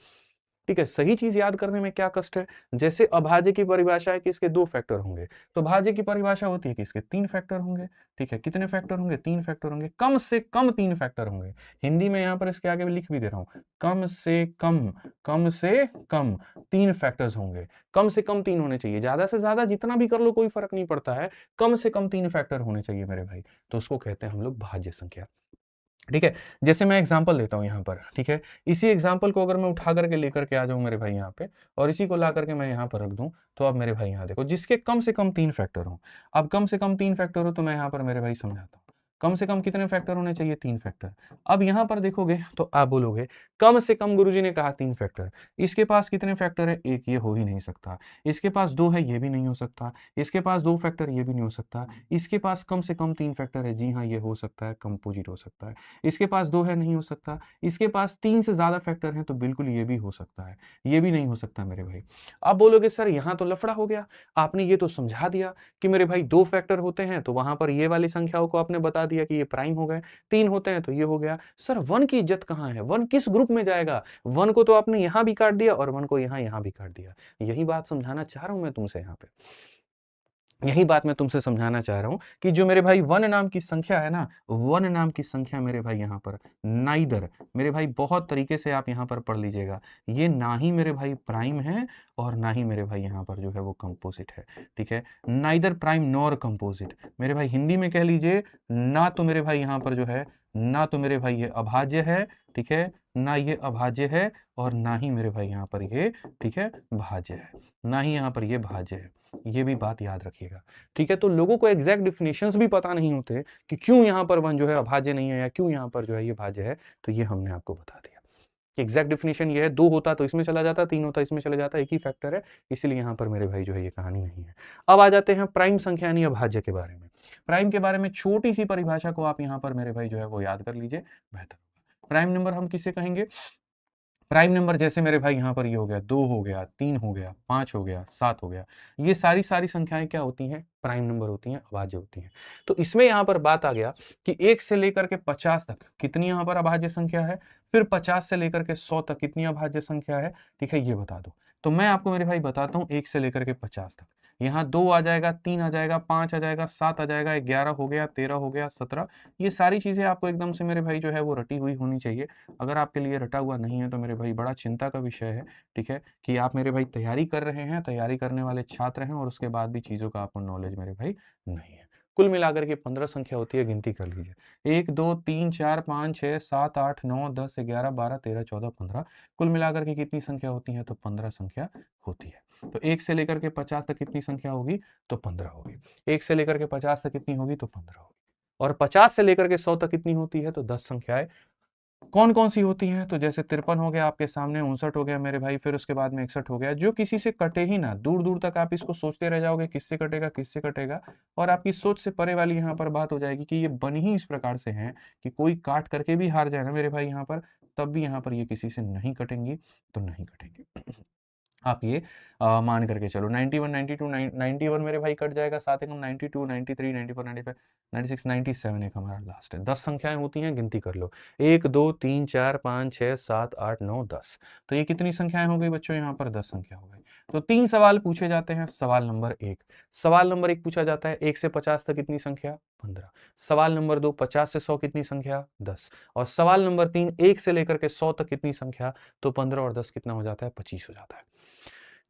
ठीक है। सही चीज याद करने में क्या कष्ट है। जैसे अभाज्य की परिभाषा है कि इसके 2 फैक्टर होंगे, तो भाज्य की परिभाषा होती है कि इसके 3 फैक्टर होंगे, ठीक है। कितने फैक्टर होंगे, 3 फैक्टर होंगे, कम से कम 3 फैक्टर होंगे। हिंदी में यहाँ पर इसके आगे लिख भी दे रहा हूं, कम से कम 3 फैक्टर्स होंगे। कम से कम 3 होने चाहिए, ज्यादा से ज्यादा जितना भी कर लो कोई फर्क नहीं पड़ता है, कम से कम 3 फैक्टर होने चाहिए मेरे भाई, तो उसको कहते हैं हम लोग भाज्य संख्या, ठीक है। जैसे मैं एग्जांपल देता हूं यहाँ पर, ठीक है। इसी एग्जांपल को अगर मैं उठा करके लेकर के आ जाऊं मेरे भाई यहाँ पे, और इसी को ला करके मैं यहाँ पर रख दूं, तो अब मेरे भाई यहाँ देखो जिसके कम से कम 3 फैक्टर हो। अब कम से कम 3 फैक्टर हो तो मैं यहाँ पर मेरे भाई समझाता हूँ, कम से कम कितने फैक्टर होने चाहिए, 3 फैक्टर। अब यहाँ पर देखोगे तो आप बोलोगे कम से कम, गुरुजी ने कहा 3 फैक्टर, इसके पास कितने फैक्टर है, 1, ये हो ही नहीं सकता। इसके पास 2 है, ये भी नहीं हो सकता। इसके पास 2 फैक्टर, ये भी नहीं हो सकता। इसके पास कम से कम 3 फैक्टर है, जी हाँ ये हो सकता है, कंपोजिट हो सकता है। इसके पास 2 है, नहीं हो सकता। इसके पास 3 से ज्यादा फैक्टर हैं, तो बिल्कुल ये भी हो सकता है, ये भी नहीं हो सकता मेरे भाई। अब बोलोगे सर यहाँ तो लफड़ा हो गया, आपने ये तो समझा दिया कि मेरे भाई 2 फैक्टर होते हैं तो वहां पर ये वाली संख्याओं को आपने बता दिया कि ये प्राइम हो गए, 3 होते हैं तो ये हो गया। सर 1 की इज्जत कहाँ है, 1 किस ग्रुप में जाएगा। 1 को तो आपने यहां भी काट दिया और 1 को यहां भी काट दिया। यही बात समझाना चाह रहा हूं मैं तुमसे यहाँ पे, यही बात मैं तुमसे समझाना चाह रहा हूं कि जो मेरे भाई 1 नाम की संख्या है ना, 1 नाम की संख्या मेरे भाई यहाँ पर नाइदर, मेरे भाई बहुत तरीके से आप यहाँ पर पढ़ लीजिएगा, ये ना ही मेरे भाई प्राइम है और ना ही मेरे भाई यहाँ पर जो है वो कंपोजिट है, ठीक है। नाइदर प्राइम नॉर कंपोजिट, मेरे भाई हिंदी में कह लीजिए ना तो मेरे भाई यहाँ पर जो है, ना तो मेरे भाई ये अभाज्य है, ठीक है, ना ये अभाज्य है और ना ही मेरे भाई यहाँ पर ये, ठीक है, भाज्य है, ना ही यहाँ पर ये भाज्य है। ये भी बात याद रखिएगा, ठीक है। तो लोगों को एग्जैक्ट डिफिनेशंस भी पता नहीं होते कि क्यों यहाँ पर वन जो है अभाज्य नहीं है या क्यों यहाँ पर जो है ये भाज्य है, तो ये हमने आपको बता दिया। एग्जैक्ट डिफिनेशन ये है, 2 होता तो इसमें चला जाता, 3 होता इसमें चला जाता, एक ही फैक्टर है, इसलिए यहाँ पर मेरे भाई जो है ये कहानी नहीं है। अब आ जाते हैं प्राइम संख्या यानी अभाज्य के बारे में। प्राइम के बारे में छोटी सी परिभाषा को आप यहाँ पर मेरे भाई जो है वो याद कर लीजिए, बेहतर होगा। प्राइम नंबर हम किसे कहेंगे? प्राइम नंबर जैसे मेरे भाई यहाँ पर ये हो गया 2 हो गया, 3 हो गया, 5 हो गया, 7 हो गया, ये सारी संख्याएं क्या होती हैं? प्राइम नंबर होती हैं, अभाज्य होती हैं। तो इसमें यहाँ पर बात आ गया कि 1 से लेकर के 50 तक कितनी यहाँ पर अभाज्य संख्या है, फिर 50 से लेकर के 100 तक कितनी अभाज्य संख्या है, ठीक है, ये बता दो। तो मैं आपको मेरे भाई बताता हूँ 1 से लेकर के 50 तक। यहाँ 2 आ जाएगा, 3 आ जाएगा, 5 आ जाएगा, 7 आ जाएगा, 11 हो गया, 13 हो गया, 17। ये सारी चीजें आपको एकदम से मेरे भाई जो है वो रटी हुई होनी चाहिए। अगर आपके लिए रटा हुआ नहीं है तो मेरे भाई बड़ा चिंता का विषय है, ठीक है, कि आप मेरे भाई तैयारी कर रहे हैं, तैयारी करने वाले छात्र हैं और उसके बाद भी चीज़ों का आपको नॉलेज मेरे भाई नहीं है। कुल मिलाकर के 15 संख्या होती है, गिनती कर लीजिए, 1 2 3 4 5 6 7 8 9 10 11 12 13 14 15। कुल मिलाकर के कितनी संख्या होती है? तो 15 संख्या होती है। तो 1 से लेकर के 50 तक कितनी संख्या होगी? तो 15 होगी। 1 से लेकर के 50 तक कितनी होगी? तो 15 होगी। और 50 से लेकर के 100 तक कितनी होती है? तो 10 संख्याएं। कौन कौन सी होती हैं? तो जैसे 53 हो गया आपके सामने, 59 हो गया मेरे भाई, फिर उसके बाद में 61 हो गया, जो किसी से कटे ही ना। दूर दूर तक आप इसको सोचते रह जाओगे किससे कटेगा, किससे कटेगा, और आपकी सोच से परे वाली यहाँ पर बात हो जाएगी कि ये बनी ही इस प्रकार से हैं कि कोई काट करके भी हार जाए ना मेरे भाई यहाँ पर, तब भी यहाँ पर ये किसी से नहीं कटेंगी, तो नहीं कटेंगी। आप ये मान करके चलो। 91 92 91 मेरे भाई कट जाएगा, साथ ही हम 92 93 94 95 96 97 एक हमारा लास्ट है। 10 संख्याएं होती हैं, गिनती कर लो, 1 2 3 4 5 6 7 8 9 10। तो ये कितनी संख्याएं हो गई बच्चों? यहाँ पर 10 संख्या हो गई। तो 3 सवाल पूछे जाते हैं। सवाल नंबर 1, सवाल नंबर 1 पूछा जाता है 1 से 50 तक कितनी संख्या? 15। सवाल नंबर 2, 50 से 100 कितनी संख्या? 10। और सवाल नंबर 3, 1 से लेकर के 100 तक कितनी संख्या? तो 15 और 10 कितना हो जाता है? 25 हो जाता है।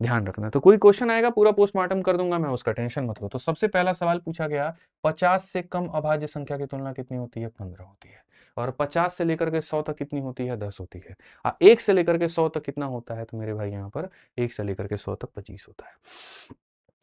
ध्यान रखना। तो कोई क्वेश्चन आएगा पूरा पोस्टमार्टम कर दूंगा मैं, उसका टेंशन मत लो। तो सबसे पहला सवाल पूछा गया, 50 से कम अभाज्य संख्या की तुलना कितनी होती है? 15 होती है। और 50 से लेकर के 100 तक कितनी होती है? 10 होती है। 1 से लेकर के 100 तक कितना होता है? तो मेरे भाई यहाँ पर 1 से लेकर के 100 तक 25 होता है,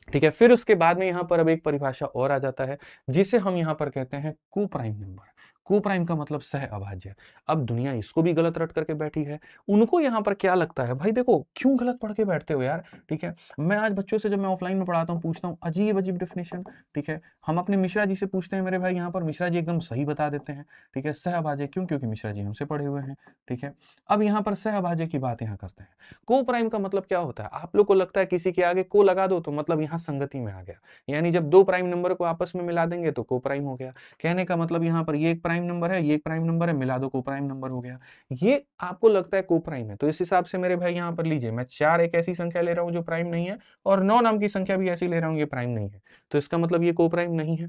ठीक है। फिर उसके बाद में यहाँ पर अब एक परिभाषा और आ जाता है, जिसे हम यहाँ पर कहते हैं कोप्राइम नंबर। कोप्राइम का मतलब सह अभाज्य। अब दुनिया इसको भी गलत रट करके बैठी है। उनको यहाँ पर क्या लगता है, भाई देखो क्यों गलत पढ़ के बैठते हो यार, ठीक है। मैं आज बच्चों से जब मैं ऑफलाइन में पढ़ाता हूँ पूछता हूँ अजीब अजीब डेफिनेशन, ठीक है। हम अपने मिश्रा जी से पूछते हैं मेरे भाई, यहाँ पर मिश्रा जी एकदम सही बता देते हैं, ठीक है। सह अभाज्य क्यों? क्योंकि मिश्रा जी हमसे पढ़े हुए हैं, ठीक है। अब यहाँ पर सह अभाज्य की बात यहाँ करते हैं। कोप्राइम का मतलब क्या होता है? आप लोग को लगता है किसी के आगे को लगा दो तो मतलब यहाँ संगति में आ गया, यानी जब 2 प्राइम नंबर को आपस में मिला देंगे तो कोप्राइम हो गया। कहने का मतलब यहाँ पर ये एक प्राइम नंबर है, ये एक प्राइम नंबर है, मिला दो कोप्राइम नंबर हो गया। ये आपको लगता है कोप्राइम है, तो इस हिसाब से मेरे भाई यहाँ पर लीजिए, मैं 4 एक ऐसी संख्या ले रहा हूँ जो प्राइम नहीं है, और 9 नाम की संख्या भी ऐसी ले रहा हूँ ये प्राइम नहीं है, तो इसका मतलब ये कोप्राइम नहीं है,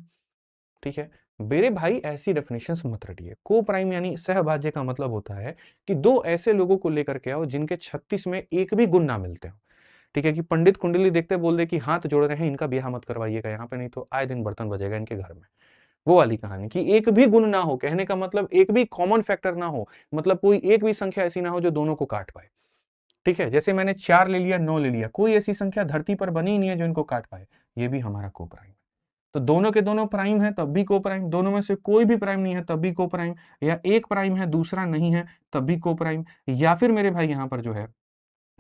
ठीक है। मेरे भाई ऐसी डेफिनेशंस मत रटिए। कोप्राइम यानी सहभाज्य का मतलब होता है कि 2 ऐसे लोगों को लेकर के आओ जिनके 36 में एक भी गुण ना मिलते हो, ठीक है। कि पंडित कुंडली देखते बोल दे कि हाथ जोड़ रहे हैं, इनका ब्याह मत करवाइएगा यहाँ पे, नहीं तो आए दिन बर्तन बजेगा इनके घर में। वो वाली कहानी कि एक भी गुण ना हो, कहने का मतलब एक भी कॉमन फैक्टर ना हो, मतलब कोई एक भी संख्या ऐसी ना हो जो दोनों को काट पाए, ठीक है। जैसे मैंने 4 ले लिया, 9 ले लिया, कोई ऐसी संख्या धरती पर बनी ही नहीं है जो इनको काट पाए, ये भी हमारा कोप्राइम है। तो दोनों के दोनों प्राइम है तब भी कोप्राइम, दोनों में से कोई भी प्राइम नहीं है तब भी कोप्राइम, या एक प्राइम है दूसरा नहीं है तब भी कोप्राइम, या फिर मेरे भाई यहाँ पर जो है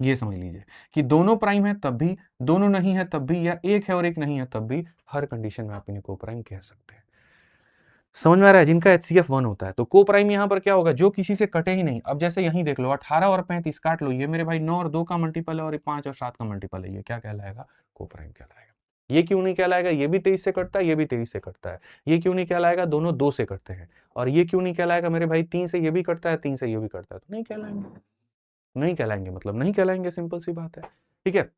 ये समझ लीजिए कि दोनों प्राइम है तब भी, दोनों नहीं है तब भी, या एक है और एक नहीं है तब भी, हर कंडीशन में आप इन्हें कोप्राइम कह सकते हैं। समझ में आ रहा है? जिनका HCF 1 होता है। तो कोप्राइम यहाँ पर क्या होगा? जो किसी से कटे ही नहीं। अब जैसे यहीं देख लो, 18 और 35 काट लो, ये मेरे भाई 9 और 2 का मल्टीपल है और 5 और 7 का मल्टीपल है, ये क्या कहलाएगा? कोप्राइम कहलाएगा। ये क्यों नहीं कहलाएगा? ये भी 23 से कटता है, ये भी 23 से कटता है। ये क्यों नहीं कहलाएगा? दोनों 2 से कटते हैं। और ये क्यों नहीं कहलाएगा मेरे भाई? 3 से ये भी कटता है, 3 से ये भी कटता है, तो नहीं कहलाएंगे। नहीं कहलाएंगे मतलब नहीं कहलाएंगे, सिंपल सी बात है, ठीक है।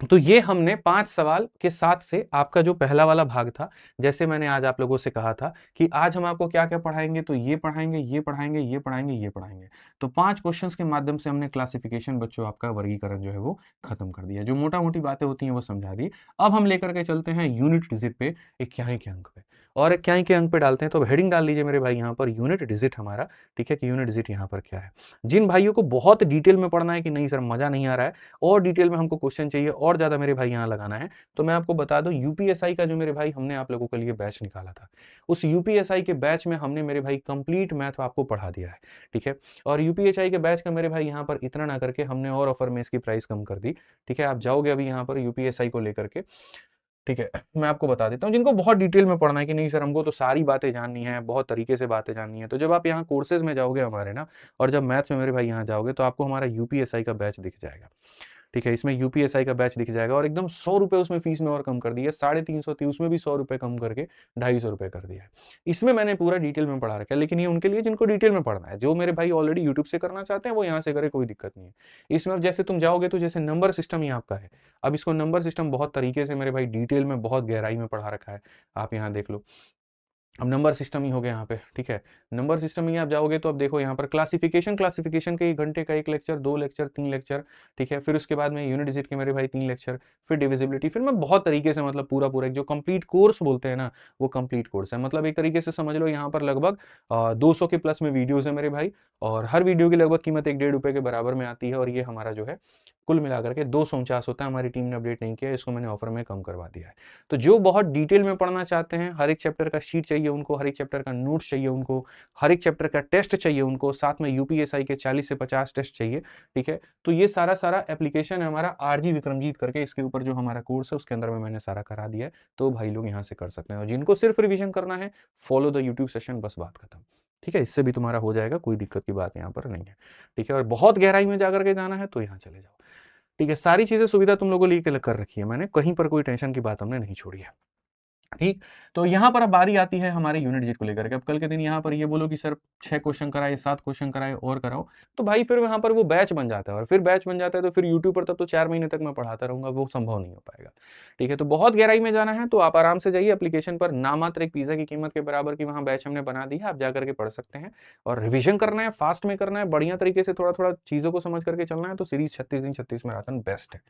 तो ये हमने 5 सवाल के साथ से आपका जो पहला वाला भाग था, जैसे मैंने आज आप लोगों से कहा था कि आज हम आपको क्या-क्या पढ़ाएँगे, तो ये पढ़ाएँगे, ये पढ़ाएँगे, ये पढ़ाएँगे, ये पढ़ाएँगे। तो 5 क्वेश्चन्स के माध्यम से हमने क्लासिफिकेशन बच्चों आपका वर्गीकरण जो है वो खत्म कर दिया। जो मोटा-मोटी बातें होती हैं वो समझा दी। अब हम लेकर के चलते हैं यूनिट डिजिट पे, इक्याई के अंक पे, और इक्याई के अंक पे डालते हैं। तो अब हेडिंग डाल लीजिए मेरे भाई यहाँ पर यूनिट डिजिट हमारा, ठीक है, कि यूनिट डिजिट यहाँ पर क्या है। जिन भाइयों को बहुत डिटेल में पढ़ना है कि नहीं सर मज़ा नहीं आ रहा है और डिटेल में हमको क्वेश्चन चाहिए और ज़्यादा मेरे भाई यहाँ लगाना है, तो मैं आपको बता दूं यूपीएसआई का जो मेरे भाई हमने आप लोगों के लिए बैच निकाला था, उस यूपीएसआई के बैच में हमने मेरे भाई कंप्लीट मैथ आपको पढ़ा दिया है, ठीक है। और यूपीएसआई के बैच का मेरे भाई यहाँ पर इतना ना करके हमने और ऑफर में इसकी प्राइस कम कर दी, ठीक है। आप जाओगे अभी यहाँ पर यूपीएसआई को लेकर के, ठीक है, मैं आपको बता देता हूँ जिनको बहुत डिटेल में पढ़ना है कि नहीं सर हमको तो सारी बातें जाननी है, बहुत तरीके से बातें जाननी है, तो जब आप यहाँ कोर्सेज में जाओगे हमारे ना, और जब मैथ्स में मेरे भाई यहाँ जाओगे तो आपको हमारा यूपीएसआई का बैच दिख जाएगा, ठीक है। इसमें यूपीएसआई का बैच दिख जाएगा और एकदम 100 रुपए उसमें फीस में और कम कर दिया, 350 थी उसमें भी 100 रुपए कम करके 250 रुपए कर दिया है। इसमें मैंने पूरा डिटेल में पढ़ा रखा है, लेकिन ये उनके लिए जिनको डिटेल में पढ़ना है, जो मेरे भाई ऑलरेडी यूट्यूब से करना चाहते हैं वो यहाँ से करे, कोई दिक्कत नहीं है। इसमें अब जैसे तुम जाओगे तो जैसे नंबर सिस्टम ही आपका है, अब इसको नंबर सिस्टम बहुत तरीके से मेरे भाई डिटेल में बहुत गहराई में पढ़ा रखा है, आप यहाँ देख लो। अब नंबर सिस्टम ही हो गया यहाँ पे, ठीक है। नंबर सिस्टम में आप जाओगे तो अब देखो यहाँ पर क्लासिफिकेशन के 1 घंटे का 1 लेक्चर, 2 लेक्चर, 3 लेक्चर, ठीक है। फिर उसके बाद में यूनिट डिजिट के मेरे भाई 3 लेक्चर, फिर डिविजिबिलिटी, फिर मैं बहुत तरीके से मतलब पूरा एक जो कंप्लीट कोर्स बोलते हैं ना, वो कंप्लीट कोर्स है। मतलब एक तरीके से समझ लो यहाँ पर लगभग 200 के प्लस में वीडियोज है मेरे भाई, और हर वीडियो की लगभग कीमत 1-1.5 रुपए के बराबर में आती है, और ये हमारा जो है कुल मिलाकर के 249 होता है। हमारी टीम ने अपडेट नहीं किया, इसको मैंने ऑफर में कम करवा दिया है। तो जो बहुत डिटेल में पढ़ना चाहते हैं, हर एक चैप्टर का शीट चाहिए उनको, हर एक चैप्टर का नोट्स चाहिए उनको, हर एक चैप्टर का टेस्ट चाहिए उनको, साथ में यूपीएसआई के 40 से 50 टेस्ट चाहिए, ठीक है। तो ये सारा एप्लीकेशन है हमारा आरजी विक्रमजीत करके, इसके ऊपर जो हमारा कोर्स है उसके अंदर में मैंने सारा करा दिया है। तो भाई लोग यहाँ से कर सकते हैं, और जिनको सिर्फ रिविजन करना है, फॉलो द यूट्यूब सेशन, बस बात खत्म, ठीक है। इससे भी तुम्हारा हो जाएगा, कोई दिक्कत की बात यहाँ पर नहीं है, ठीक है। और बहुत गहराई में जाकर के जाना है तो यहाँ चले जाओ, ठीक है। सारी चीजें सुविधा तुम लोगों के लिए कर रखी है मैंने, कहीं पर कोई टेंशन की बात हमने नहीं छोड़ी है, ठीक। तो यहाँ पर अब बारी आती है हमारे यूनिट डिजिट को लेकर के। अब कल के दिन यहाँ पर ये बोलो कि सर 6 क्वेश्चन कराए, 7 क्वेश्चन कराए और कराओ, तो भाई फिर वहाँ पर वो बैच बन जाता है, और फिर बैच बन जाता है तो फिर यूट्यूब पर तब तो 4 महीने तक मैं पढ़ाता रहूंगा, वो संभव नहीं हो पाएगा, ठीक है। तो बहुत गहराई में जाना है तो आप आराम से जाइए एप्लीकेशन पर, नामात्र एक पिज्जा की कीमत के बराबर की वहाँ बैच हमने बना दी है, आप जाकर के पढ़ सकते हैं। और रिविजन करना है, फास्ट में करना है, बढ़िया तरीके से थोड़ा चीजों को समझ करके चलना है, तो सीरीज 36 दिन 36 मैराथन बेस्ट है।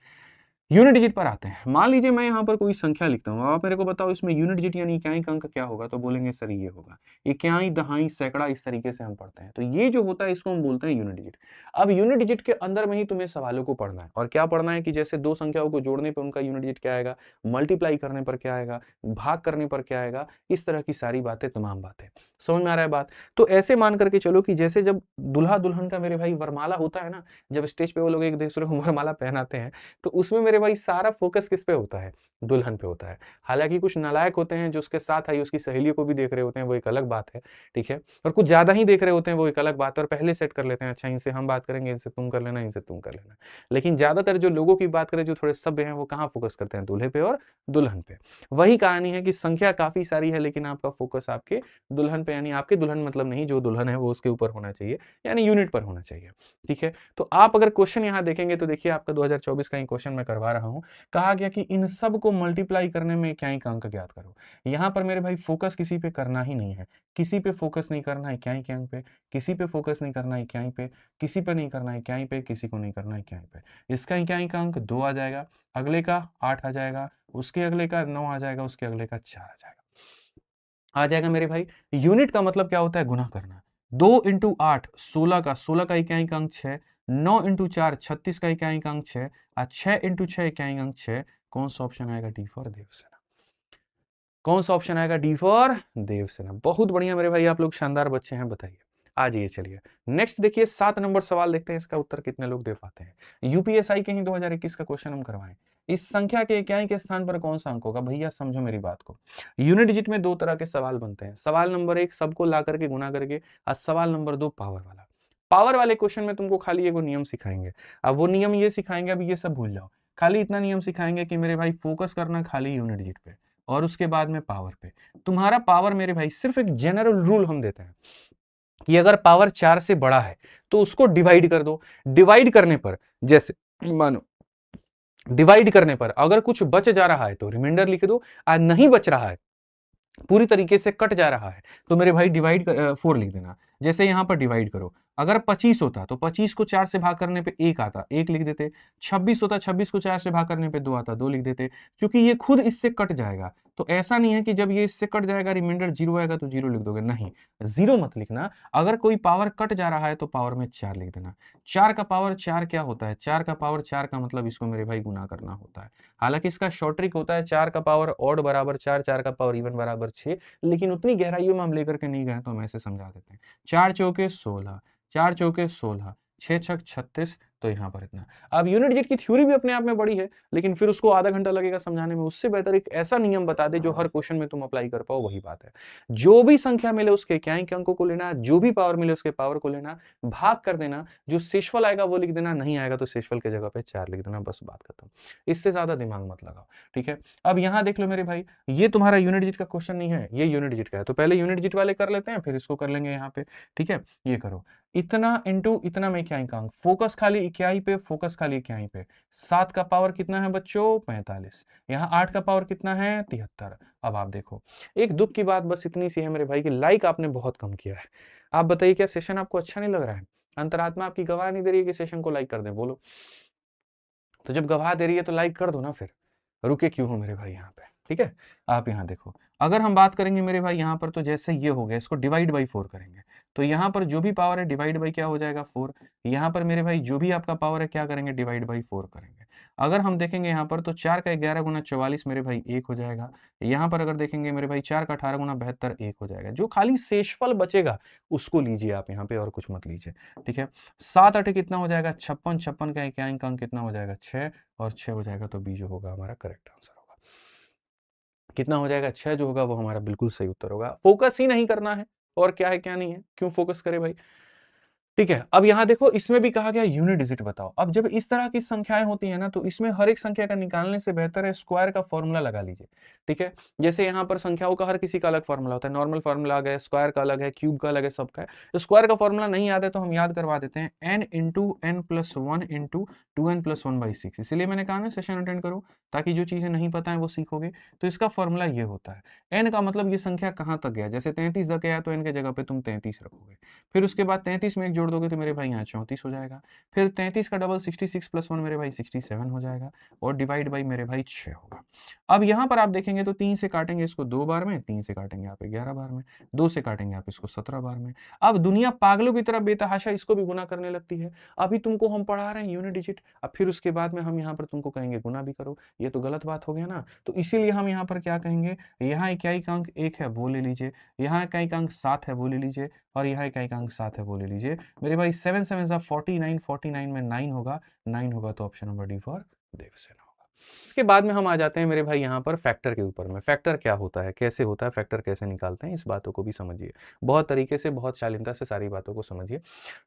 यूनिट डिजिट पर आते हैं। मान लीजिए मैं यहाँ पर कोई संख्या लिखता हूँ, आप मेरे को बताओ इसमें यूनिट डिजिट यानी इकाई का अंक क्या होगा, तो बोलेंगे सर ये होगा इकाई, दहाई, सैकड़ा, इस तरीके से हम पढ़ते हैं। तो ये जो होता है इसको हम बोलते हैं यूनिट डिजिट। अब यूनिट डिजिट के अंदर में ही तुम्हें सवालों को पढ़ना है, और क्या पढ़ना है कि जैसे दो संख्याओं को जोड़ने पर उनका यूनिट डिजिट क्या आएगा, मल्टीप्लाई करने पर क्या आएगा, भाग करने पर क्या आएगा, इस तरह की सारी बातें, तमाम बातें समझ में आ रहा है बात। तो ऐसे मान करके चलो कि जैसे जब दुल्हा दुल्हन का मेरे भाई वरमाला होता है ना, जब स्टेज पे वो लोग एक दूसरे को वरमाला पहनाते हैं, तो उसमें मेरे भाई सारा फोकस किस पे होता है, दुल्हन पे होता है। हालांकि कुछ नालायक होते हैं जो उसके साथ आई उसकी सहेलियों को भी देख रहे होते हैं, वो एक अलग बात है, ठीक है। और कुछ ज्यादा ही देख रहे होते हैं, वो एक अलग बात है, और पहले सेट कर लेते हैं, अच्छा इनसे हम बात करेंगे, इनसे तुम कर लेना, इनसे तुम कर लेना। लेकिन ज्यादातर जो लोगों की बात करें जो थोड़े सभ्य हैं, वो कहाँ फोकस करते हैं, दूल्हे पे और दुल्हन पे। वही कहानी है कि संख्या काफी सारी है, लेकिन आपका फोकस आपके दुल्हन पे, यानी आपके दुल्हन मतलब नहीं, जो दुल्हन है वो उसके ऊपर होना चाहिए, यानी यूनिट पर होना चाहिए, ठीक है। तो आप अगर क्वेश्चन यहाँ देखेंगे तो देखिए आपका 2024 का ही क्वेश्चन मैं करवा रहा हूँ। कहा गया कि इन सब को मल्टीप्लाई करने में इकाई का अंक ज्ञात करो। यहाँ पर मेरे भाई फोकस किसी पे करना ही नहीं है, किसी पे फोकस नहीं करना इकाई के अंक पे, किसी पे फोकस नहीं करना इकाई पे, किसी पे नहीं करना इकाई पे, किसी को नहीं करना इकाई पे। इसका इकाई का अंक 2 आ जाएगा, अगले का 8 आ जाएगा, उसके अगले का 9 आ जाएगा, उसके अगले का 4 आ जाएगा मेरे भाई। यूनिट का मतलब क्या होता है, गुना करना। 2 इंटू 8 16 का, 16 का इकाई का अंक 6, 9 इंटू 4 36 का इकाई का अंक 6, और 6 इंटू 6 इकाई का अंक 6। कौन सा ऑप्शन आएगा, डी फॉर देवसेना। कौन सा ऑप्शन आएगा, डी फॉर देवसेना। बहुत बढ़िया मेरे भाई, आप लोग शानदार बच्चे हैं, बताइए। आ जाइए, चलिए नेक्स्ट देखिए 7 नंबर सवाल देखते हैं, इसका उत्तर कितने लोग दे पाते हैं। यूपीएसआई के ही 2021 का क्वेश्चन हम करवाएं। इस संख्या के इकाई के स्थान पर कौन सा अंक होगा, भैया समझो मेरी बात को। यूनिट डिजिट में 2 तरह के सवाल बनते हैं। सवाल नंबर 1 सबको ला करके गुना करके, और सवाल नंबर 2 पावर वाला। पावर वाले क्वेश्चन में तुमको खाली एगो नियम सिखाएंगे। अब वो नियम ये सिखाएंगे, अब ये सब भूल जाओ, खाली इतना नियम सिखाएंगे कि मेरे भाई फोकस करना खाली यूनिट डिजिट पे, और उसके बाद में पावर पे। तुम्हारा पावर मेरे भाई सिर्फ एक जनरल रूल हम देते हैं कि अगर पावर 4 से बड़ा है तो उसको डिवाइड कर दो। डिवाइड करने पर जैसे मानो डिवाइड करने पर अगर कुछ बच जा रहा है तो रिमाइंडर लिख दो, और नहीं बच रहा है, पूरी तरीके से कट जा रहा है, तो मेरे भाई डिवाइड 4 लिख देना। जैसे यहां पर डिवाइड करो, अगर 25 होता तो 25 को 4 से भाग करने पे 1 आता, 1 लिख देते। 26 होता, 26 को 4 से भाग करने पे 2 आता, 2 लिख देते। क्योंकि ये खुद इससे कट जाएगा, तो ऐसा नहीं है कि जब ये इससे कट जाएगा रिमाइंडर 0 आएगा तो 0 लिख दोगे, नहीं, 0 मत लिखना। अगर कोई पावर कट जा रहा है तो पावर में 4 लिख देना। 4 का पावर 4 क्या होता है? 4 का पावर 4 का मतलब इसको मेरे भाई गुना करना होता है। हालांकि इसका शॉर्ट ट्रिक होता है 4 का पावर ऑड बराबर 4, 4 का पावर इवन बराबर 6, लेकिन उतनी गहराइयों में हम लेकर के नहीं गए, तो हम ऐसे समझा देते हैं। 4 चौके 16, 4 चौके 16, 6 छक 36, तो यहाँ पर इतना। अब यूनिट डिजिट की थ्योरी भी अपने आप में बड़ी है, लेकिन फिर उसको आधा घंटा लगेगा समझाने में। उससे बेहतर एक ऐसा नियम बता दे जो हर क्वेश्चन में तुम अप्लाई कर पाओ, वही बात है। जो भी संख्या मिले उसके इक्याई अंकों को लेना, जो भी पावर मिले उसके पावर को लेना, भाग कर देना, जो शेषफल आएगा वो लिख देना, नहीं आएगा तो शेषफल की जगह पे 4 लिख देना, बस बात खत्म। इससे ज्यादा दिमाग मत लगाओ, ठीक है। अब यहाँ देख लो मेरे भाई, ये तुम्हारा यूनिट डिजिट का क्वेश्चन नहीं है, ये यूनिट डिजिट का है, तो पहले यूनिट डिजिट वाले कर लेते हैं, फिर इसको कर लेंगे यहाँ पे, ठीक है। ये करो, इतना इंटू इतना में इक्याई का अंक, फोकस खाली इक्याई पे, फोकस खाली इक्याई पे। 7 का पावर कितना है बच्चों? 45। यहाँ 8 का पावर कितना है? 73। अब आप देखो, एक दुख की बात बस इतनी सी है मेरे भाई, कि लाइक आपने बहुत कम किया है। आप बताइए, क्या सेशन आपको अच्छा नहीं लग रहा है? अंतरात्मा आपकी गवाह नहीं दे रही है कि सेशन को लाइक कर दे? बोलो। तो जब गवाह दे रही है तो लाइक कर दो ना, फिर रुके क्यों हो मेरे भाई यहाँ पे, ठीक है। आप यहाँ देखो, अगर हम बात करेंगे मेरे भाई यहाँ पर, तो जैसे ये हो गया, इसको डिवाइड बाई 4 करेंगे, तो यहाँ पर जो भी पावर है डिवाइड बाई क्या हो जाएगा? 4। यहाँ पर मेरे भाई जो भी आपका पावर है क्या करेंगे? डिवाइड बाई 4 करेंगे। अगर हम देखेंगे यहाँ पर, तो 4 का 11 गुना 44 मेरे भाई 1 हो जाएगा। यहाँ पर अगर देखेंगे मेरे भाई, 4 का 18 गुना 72 1 हो जाएगा। जो खाली शेषफल बचेगा उसको लीजिए आप यहाँ पे, और कुछ मत लीजिए, ठीक है। 7 8 कितना हो जाएगा? 56। 56 का इक्याई का अंक कितना हो जाएगा? 6, और 6 हो जाएगा, तो बी जो होगा हमारा करेक्ट आंसर होगा। कितना हो जाएगा? 6 जो होगा वो हमारा बिल्कुल सही उत्तर होगा। फोकस ही नहीं करना है, और क्या है क्या नहीं है, क्यों फोकस करे भाई, ठीक है। अब यहां देखो, इसमें भी कहा गया यूनिट डिजिट बताओ। अब जब इस तरह की संख्याएं होती है ना, तो इसमें हर एक संख्या का निकालने से बेहतर है स्क्वायर का फॉर्मूला लगा लीजिए, ठीक है। जैसे यहां पर संख्याओं का हर किसी का अलग फॉर्मूला होता है, नॉर्मल फॉर्मूला अलग है, स्क्वायर का अलग है, क्यूब का अलग है, सबका है। तो स्क्वायर का फॉर्मूला नहीं याद है तो हम याद करवा देते हैं, n into n plus 1 into 2n plus 1/6। इसीलिए मैंने कहा ना सेशन अटेंड करो, ताकि जो चीजें नहीं पता है वो सीखोगे। तो इसका फॉर्मूला ये होता है, n का मतलब ये संख्या कहां तक गया, जैसे 33 तक गया तो n के जगह पे तुम 33 रखोगे। फिर उसके बाद 33 में एक जोड़ दोगे तो मेरे भाई यहाँ 34 हो जाएगा। फिर 33 का डबल 66 प्लस 1 मेरे भाई 67 हो जाएगा, और डिवाइड बाई मेरे भाई 6 होगा। अब यहाँ पर आप देखेंगे तो 3 से काटेंगे इसको 2 बार में, 3 से काटेंगे आप 11 बार में, 2 से काटेंगे आप इसको 17 बार में। अब दुनिया पागलों की तरह बेतहाशा इसको भी गुना करने लगती है। अभी तुमको हम पढ़ा रहे हैं यूनिट डिजिट, अब फिर उसके बाद में हम यहाँ पर तुमको कहेंगे गुना भी करो, ये तो गलत बात हो गया ना। तो इसीलिए हम यहाँ पर क्या कहेंगे, यहाँ इकाई का अंक 1 है वो ले लीजिए, यहाँ इकाई का अंक 7 है वो ले लीजिए, और यहाँ इकाई का अंक 7 है वो ले लीजिए मेरे भाई। 7 7 49, 49 में 9 होगा, 9 होगा तो option number D for Devsen होगा। इसके बाद में हम आ जाते हैं मेरे भाई यहाँ पर फैक्टर के ऊपर में। फैक्टर क्या होता है, कैसे होता है फैक्टर, कैसे निकालते हैं, इस बातों को भी समझिए। बहुत तरीके से, बहुत शालीनता से सारी बातों को समझिए,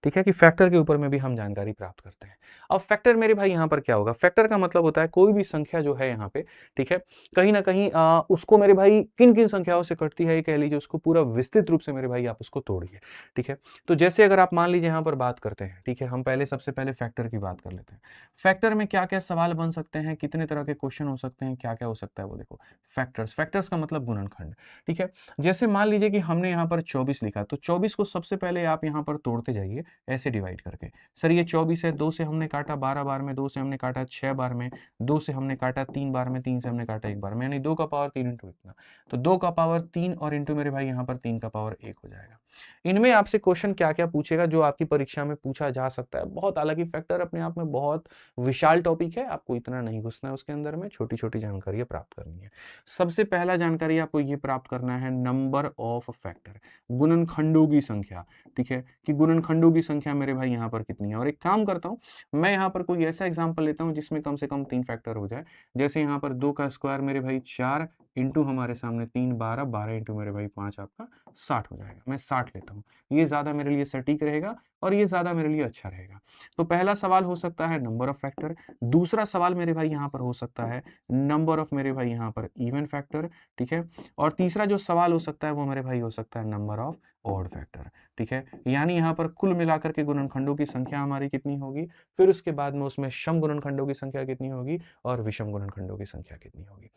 ठीक है, कि फैक्टर के ऊपर में भी हम जानकारी प्राप्त करते हैं। अब फैक्टर मेरे भाई यहाँ पर क्या होगा, फैक्टर का मतलब होता है कोई भी संख्या जो है यहाँ पे, ठीक है, कहीं ना कहीं उसको मेरे भाई किन किन संख्याओं से कटती है, ये कह लीजिए, उसको पूरा विस्तृत रूप से मेरे भाई आप उसको तोड़िए, ठीक है। तो जैसे अगर आप मान लीजिए यहाँ पर बात करते हैं, ठीक है, हम पहले सबसे पहले फैक्टर की बात कर लेते हैं। फैक्टर में क्या क्या सवाल बन सकते हैं, कितने तरह के क्वेश्चन हो सकते हैं, क्या क्या हो सकता है वो देखो। फैक्टर्स, फैक्टर्स का मतलब गुणनखंड, ठीक है। जैसे मान लीजिए कि हमने यहाँ पर 24 लिखा, तो 24 को सबसे पहले आप यहाँ पर तोड़ते जाइए ऐसे डिवाइड करके। सर ये 24 है, 2 से हमने काटा 12 बार में, 2 से हमने काटा 6 बार में, 2 से हमने काटा 3 बार में, 3 से हमने काटा 1 बार में, यानी 2 का पावर 3 इंटू इतना। तो 2 का पावर 3 और इंटू मेरे भाई यहाँ पर 3 का पावर 1 हो जाएगा। इनमें आपसे क्वेश्चन क्या क्या पूछेगा जो आपकी परीक्षा में पूछा जा सकता है, बहुत, हालांकि फैक्टर अपने आप में बहुत विशाल टॉपिक है, आपको इतना नहीं घुसना है उसके अंदर में, छोटी छोटी जानकारी प्राप्त करनी है। सबसे पहला जानकारी आपको ये प्राप्त करना है, नंबर ऑफ फैक्टर, गुणनखंडों की संख्या, ठीक है, कि गुणनखंडों की संख्या मेरे भाई यहाँ पर कितनी है। और एक काम करता हूँ, मैं यहाँ पर कोई ऐसा एग्जाम्पल लेता हूँ जिसमें कम से कम 3 फैक्टर हो जाए। जैसे यहाँ पर 2 का स्क्वायर मेरे भाई 4 इंटू हमारे सामने 3 12, 12 इंटू मेरे भाई 5 आपका 60 हो जाएगा। मैं 60 लेता हूँ, ये ज्यादा मेरे लिए सटीक रहेगा और ये ज्यादा मेरे लिए अच्छा रहेगा। तो पहला सवाल हो सकता है नंबर ऑफ फैक्टर। दूसरा सवाल मेरे भाई यहाँ पर हो सकता है नंबर ऑफ मेरे भाई यहाँ पर इवन फैक्टर, ठीक है। और तीसरा जो सवाल हो सकता है वो मेरे भाई हो सकता है नंबर ऑफ ऑड फैक्टर, ठीक है। यानी यहाँ पर कुल मिलाकर के गुणनखंडों की संख्या हमारी कितनी होगी, फिर उसके बाद में उसमें सम गुणनखंडों की संख्या कितनी होगी और विषम गुणनखंडों की संख्या कितनी होगी,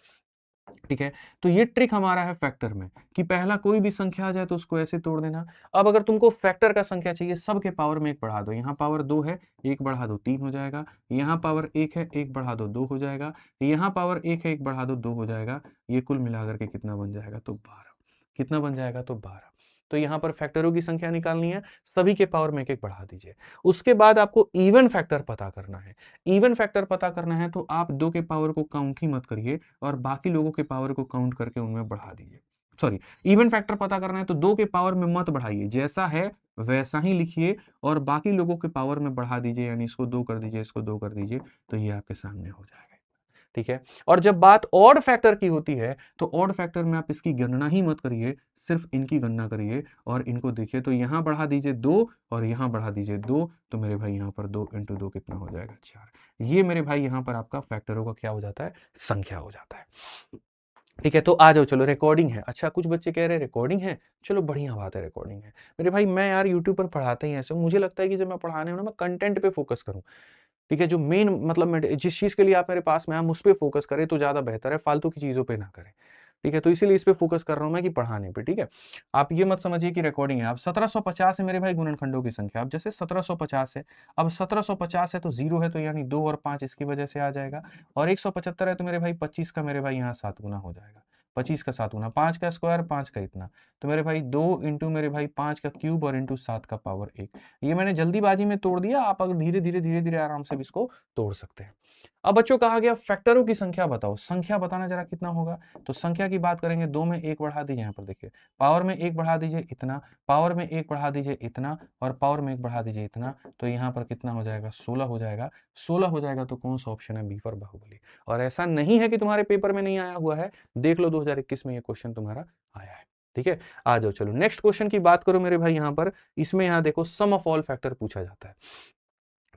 ठीक है। तो ये ट्रिक हमारा है फैक्टर में कि पहला कोई भी संख्या आ जाए तो उसको ऐसे तोड़ देना। अब अगर तुमको फैक्टर का संख्या चाहिए, सबके पावर में 1 बढ़ा दो, यहाँ पावर 2 है, 1 बढ़ा दो 3 हो जाएगा, यहाँ पावर 1 है, 1 बढ़ा दो 2 हो जाएगा, यहाँ पावर 1 है, 1 बढ़ा दो 2 हो जाएगा। ये कुल मिलाकर के कितना बन जाएगा, तो 12। कितना बन जाएगा, तो 12। तो यहाँ पर फैक्टरों की संख्या निकालनी है, सभी के पावर में 1 1 बढ़ा दीजिए। उसके बाद आपको इवन फैक्टर पता करना है। इवन फैक्टर पता करना है तो आप 2 के पावर को काउंट ही मत करिए और बाकी लोगों के पावर को काउंट करके उनमें बढ़ा दीजिए। सॉरी, इवन फैक्टर पता करना है तो 2 के पावर में मत बढ़ाइए, जैसा है वैसा ही लिखिए और बाकी लोगों के पावर में बढ़ा दीजिए, यानी इसको 2 कर दीजिए, इसको 2 कर दीजिए, तो ये आपके सामने हो जाएगा, ठीक है। और जब बात ऑड फैक्टर की होती है तो ऑड फैक्टर में आप इसकी गणना ही मत करिए, सिर्फ इनकी गणना करिए और इनको देखिए, तो यहां बढ़ा दीजिए 2 और यहां बढ़ा दीजिए 2, तो मेरे भाई यहां पर 2 × 2 कितना हो जाएगा, 4। ये मेरे भाई यहां पर आपका फैक्टरों का क्या हो जाता है, संख्या हो जाता है, ठीक है। तो आ जाओ, चलो रिकॉर्डिंग है। अच्छा, कुछ बच्चे कह रहे हैं रिकॉर्डिंग है, चलो बढ़िया बात है, रिकॉर्डिंग है। मेरे भाई मैं यार यूट्यूब पर पढ़ाते ही ऐसे, मुझे लगता है कि जब मैं पढ़ाने हूं ना, मैं कंटेंट पे फोकस करूं, ठीक है। जो मेन मतलब जिस चीज़ के लिए आप मेरे पास में आए, हम उस पे फोकस करें तो ज़्यादा बेहतर है, फालतू की चीज़ों पे ना करें, ठीक है। तो इसीलिए इस पे फोकस कर रहा हूँ मैं कि पढ़ाने पे, ठीक है। आप ये मत समझिए कि रिकॉर्डिंग है। अब 1750 है मेरे भाई गुणनखंडों की संख्या। अब जैसे 1750 है, अब 1750 है तो 0 है, तो यानी 2 और 5 इसकी वजह से आ जाएगा, और 175 है तो मेरे भाई 25 का मेरे भाई यहाँ 7 गुना हो जाएगा, 25 का 7 गुना, 5 का स्क्वायर, 5 का इतना, तो मेरे भाई 2 इंटू मेरे भाई 5 का क्यूब और इंटू 7 का पावर 1। ये मैंने जल्दीबाजी में तोड़ दिया, आप अगर धीरे धीरे आराम से भी इसको तोड़ सकते हैं। अब बच्चों कहा गया फैक्टरों की संख्या बताओ, संख्या बताना जरा कितना होगा। तो संख्या की बात करेंगे, 2 में 1 बढ़ा दीजिए, यहाँ पर देखिए पावर में 1 बढ़ा दीजिए इतना, पावर में 1 बढ़ा दीजिए इतना, और पावर में 1 बढ़ा दीजिए इतना, तो यहाँ पर कितना हो जाएगा, 16 हो जाएगा। 16 हो जाएगा तो कौन सा ऑप्शन है, बी फॉर बाहुबली। और ऐसा नहीं है कि तुम्हारे पेपर में नहीं आया हुआ है, देख लो 2021 में ये क्वेश्चन तुम्हारा आया है, ठीक है। आ जाओ, चलो नेक्स्ट क्वेश्चन की बात करो मेरे भाई। यहाँ पर इसमें यहाँ देखो सम ऑफ ऑल फैक्टर पूछा जाता है,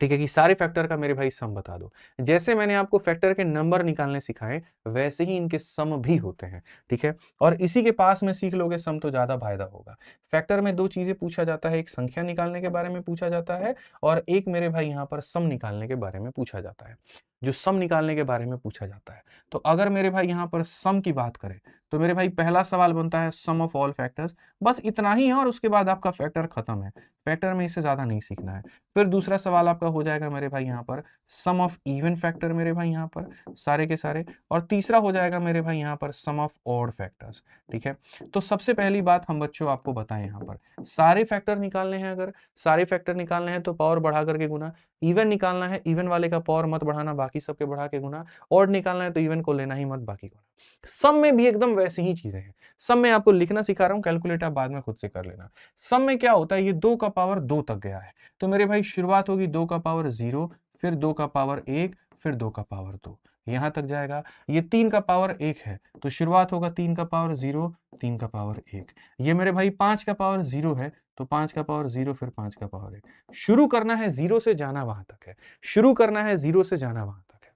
ठीक है, कि सारे फैक्टर का मेरे भाई सम बता दो। जैसे मैंने आपको फैक्टर के नंबर निकालने सिखाए, वैसे ही इनके सम भी होते हैं, ठीक है। और इसी के पास में सीख लोगे सम तो ज्यादा फायदा होगा। फैक्टर में 2 चीजें पूछा जाता है, एक संख्या निकालने के बारे में पूछा जाता है और एक मेरे भाई यहाँ पर सम निकालने के बारे में पूछा जाता है। जो सम निकालने के बारे में पूछा जाता है, तो अगर मेरे भाई यहाँ पर सम की बात करें तो मेरे भाई पहला सवाल बनता है सम ऑफ ऑल फैक्टर्स, बस इतना ही है और उसके बाद आपका फैक्टर खत्म है। फैक्टर में इससे ज्यादा नहीं सीखना है। फिर दूसरा सवाल आपका हो जाएगा मेरे भाई यहाँ पर सम ऑफ इवन फैक्टर, मेरे भाई यहाँ पर सारे के सारे, और तीसरा हो जाएगा मेरे भाई यहाँ पर सम ऑफ ऑड फैक्टर्स, ठीक है। तो सबसे पहली बात हम बच्चों आपको बताएं, यहाँ पर सारे फैक्टर निकालने हैं, अगर सारे फैक्टर निकालने हैं तो पावर बढ़ा करके गुना, इवन निकालना है इवन वाले का पावर मत बढ़ाना, बाकी सबके बढ़ा के गुना, ऑड निकालना है तो इवन को लेना ही मत, बाकी गुना। सम में भी एकदम वैसी ही चीजें हैं। सम में आपको लिखना सिखा रहा हूं, कैलकुलेट आप बाद में खुद से कर लेना। सम में क्या होता है, ये 2 का पावर 2 तक गया है, तो मेरे भाई शुरुआत होगी 2 का पावर 0, फिर 2 का पावर 1, फिर 2 का पावर 2, यहां तक जाएगा। ये 3 का पावर 1 है, तो शुरुआत होगा 3 का पावर 0, 3 का पावर 1। ये मेरे भाई 5 का पावर 0 है, तो 5 का पावर 0, फिर 5 का पावर 1। शुरू करना है 0 से, जाना वहां तक है, शुरू करना है 0 से, जाना वहां तक है।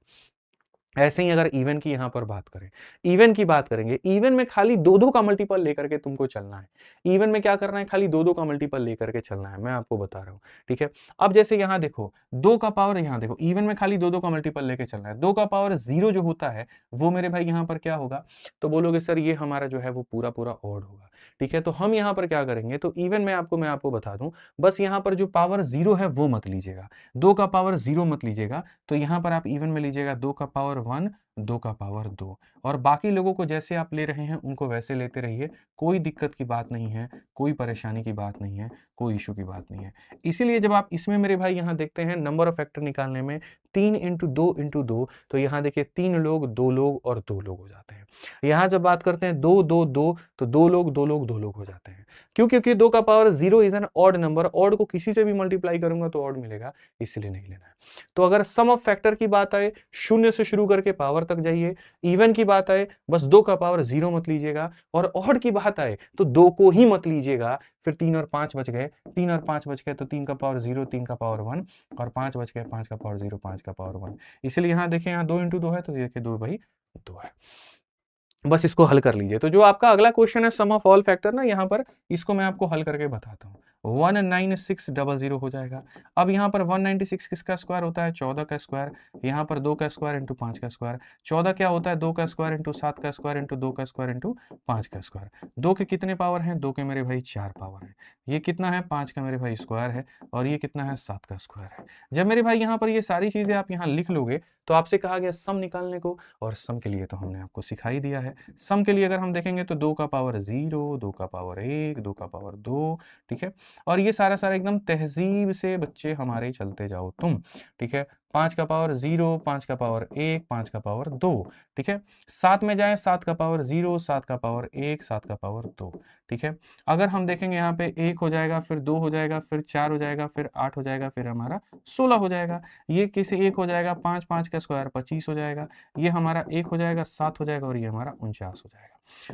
ऐसे ही अगर इवन की यहां पर बात करें, इवन की बात करेंगे, इवन में खाली 2-2 का मल्टीपल लेकर के तुमको चलना है। इवन में क्या करना है, खाली 2-2 का मल्टीपल लेकर के चलना है, मैं आपको बता रहा हूं, ठीक है। अब जैसे यहां देखो 2 का पावर, यहां देखो इवन में खाली 2-2 का मल्टीपल लेके चलना है। 2 का पावर 0 जो होता है वो मेरे भाई यहां पर क्या होगा, तो बोलोगे सर ये हमारा जो है वो पूरा पूरा ऑड होगा, ठीक है। तो हम यहां पर क्या करेंगे, तो इवन में मैं आपको बता दूं, बस यहां पर जो पावर 0 है वो मत लीजिएगा, 2 का पावर 0 मत लीजिएगा, तो यहां पर आप इवन में लीजिएगा 2 का पावर 1, 2 का पावर 2, और बाकी लोगों को जैसे आप ले रहे हैं उनको वैसे लेते रहिए, कोई दिक्कत की बात नहीं है, कोई परेशानी की बात नहीं है, कोई इशू की बात नहीं है। इसीलिए जब आप इसमें मेरे भाई यहाँ देखते हैं नंबर ऑफ फैक्टर निकालने में 3 × 2 × 2, तो यहाँ देखिए 3 लोग 2 लोग और 2 लोग हो जाते हैं। यहाँ जब बात करते हैं 2 2 2, तो 2 लोग 2 लोग 2 लोग हो जाते हैं। क्यों, क्योंकि 2 का power 0 is an odd number, odd को किसी से भी मल्टीप्लाई करूंगा तो ऑड मिलेगा, इसलिए नहीं लेना है। तो अगर सम ऑफ फैक्टर की बात आए, शून्य से शुरू करके पावर तक जाइए। इवन की बात आए, बस 2 का पावर 0 मत लीजिएगा, और ऑड की बात आए तो 2 को ही मत लीजिएगा। फिर 3 और 5 बच गए, 3 और 5 बच गए, तो 3 का पावर 0, 3 का पावर 1, और 5 बच गए, 5 का पावर 0, 5 का पावर 1। इसलिए यहाँ देखिए, यहाँ 2 × 2 है, तो देखिए 2 भाई 2 है। बस इसको हल कर लीजिए। तो जो आपका अगला क्वेश्चन है सम ऑफ ऑल फैक्टर ना, यहाँ पर इसको मैं आपको हल करके बताता हूँ। 19600 हो जाएगा। अब यहाँ पर 196 किसका स्क्वायर होता है? 14 का स्क्वायर। यहाँ पर 2 का स्क्वायर इंटू 5 का स्क्वायर। 14 क्या होता है? 2 का स्क्वायर इंटू 7 का स्क्वायर इंटू 2 का स्क्वायर इंटू 5 का स्क्वायर। 2 के कितने पावर हैं? 2 के मेरे भाई 4 पावर है। ये कितना है? 5 का मेरे भाई स्क्वायर है। और ये कितना है? 7 का स्क्वायर है। जब मेरे भाई यहाँ पर ये सारी चीजें आप यहाँ लिख लोगे तो आपसे कहा गया सम निकालने को, और सम के लिए तो हमने आपको सिखा ही दिया है। सम के लिए अगर हम देखेंगे तो 2 का पावर 0, 2 का पावर 1, 2 का पावर 2, ठीक है। और ये सारा सारा एकदम तहजीब से बच्चे हमारे चलते जाओ तुम, ठीक है। 5 का पावर 0, 5 का पावर 1, 5 का पावर 2, ठीक है। 7 में जाए, 7 का पावर 0, 7 का पावर 1, 7 का पावर 2, ठीक है। अगर हम देखेंगे यहाँ पे 1 हो जाएगा, फिर 2 हो जाएगा, फिर 4 हो जाएगा, फिर 8 हो जाएगा, फिर हमारा 16 हो जाएगा। ये किसी 1 हो जाएगा, 5, 5 का स्क्वायर 25 हो जाएगा। ये हमारा 1 हो जाएगा, 7 हो जाएगा, और ये हमारा 49 हो जाएगा।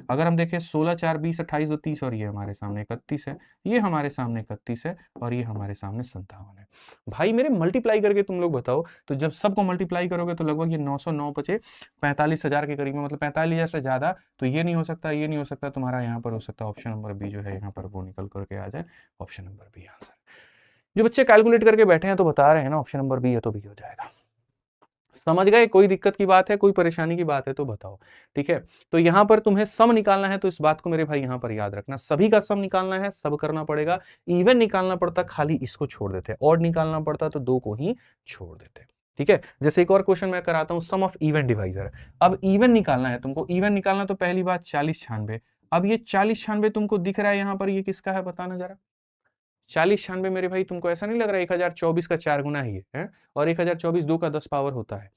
अगर हम देखें 16, 4, 20, 28, 2, 30, और ये हमारे सामने 31 है, ये हमारे सामने 31 है, और ये हमारे सामने 57 है। भाई मेरे मल्टीप्लाई करके तुम लोग बताओ, तो जब सबको मल्टीप्लाई करोगे तो लगभग ये 909 बचे 45,000 के करीब में, मतलब 45,000 से ज्यादा तो ये नहीं हो सकता, ये नहीं हो सकता। तुम्हारा यहाँ पर हो सकता है ऑप्शन नंबर बी जो है यहाँ पर वो निकल करके आ जाए। Option number B answer. जो बच्चे कैलकुलेट करके बैठे हैं तो बता रहे हैं ना ऑप्शन नंबर बी है, तो बी हो जाएगा। समझ गए? कोई दिक्कत की बात है, कोई परेशानी की बात है तो बताओ, ठीक है। तो यहां पर तुम्हें सम निकालना है, तो इस बात को मेरे भाई यहां पर याद रखना, सभी का सम निकालना है, सब करना पड़ेगा। इवन निकालना पड़ता खाली इसको छोड़ देते, ऑड निकालना पड़ता तो 2 को ही छोड़ देते, ठीक है। जैसे एक और क्वेश्चन मैं कराता हूं, सम ऑफ इवन डिवाइजर। अब इवन निकालना है तुमको, इवन निकालना तो पहली बात 40 96। अब ये 40 96 तुमको दिख रहा है यहां पर, ये किसका है बताना जरा। 40 96 मेरे भाई तुमको ऐसा नहीं लग रहा है 1024 का 4 गुना ही है? और 1024 2 का 10 पावर होता है।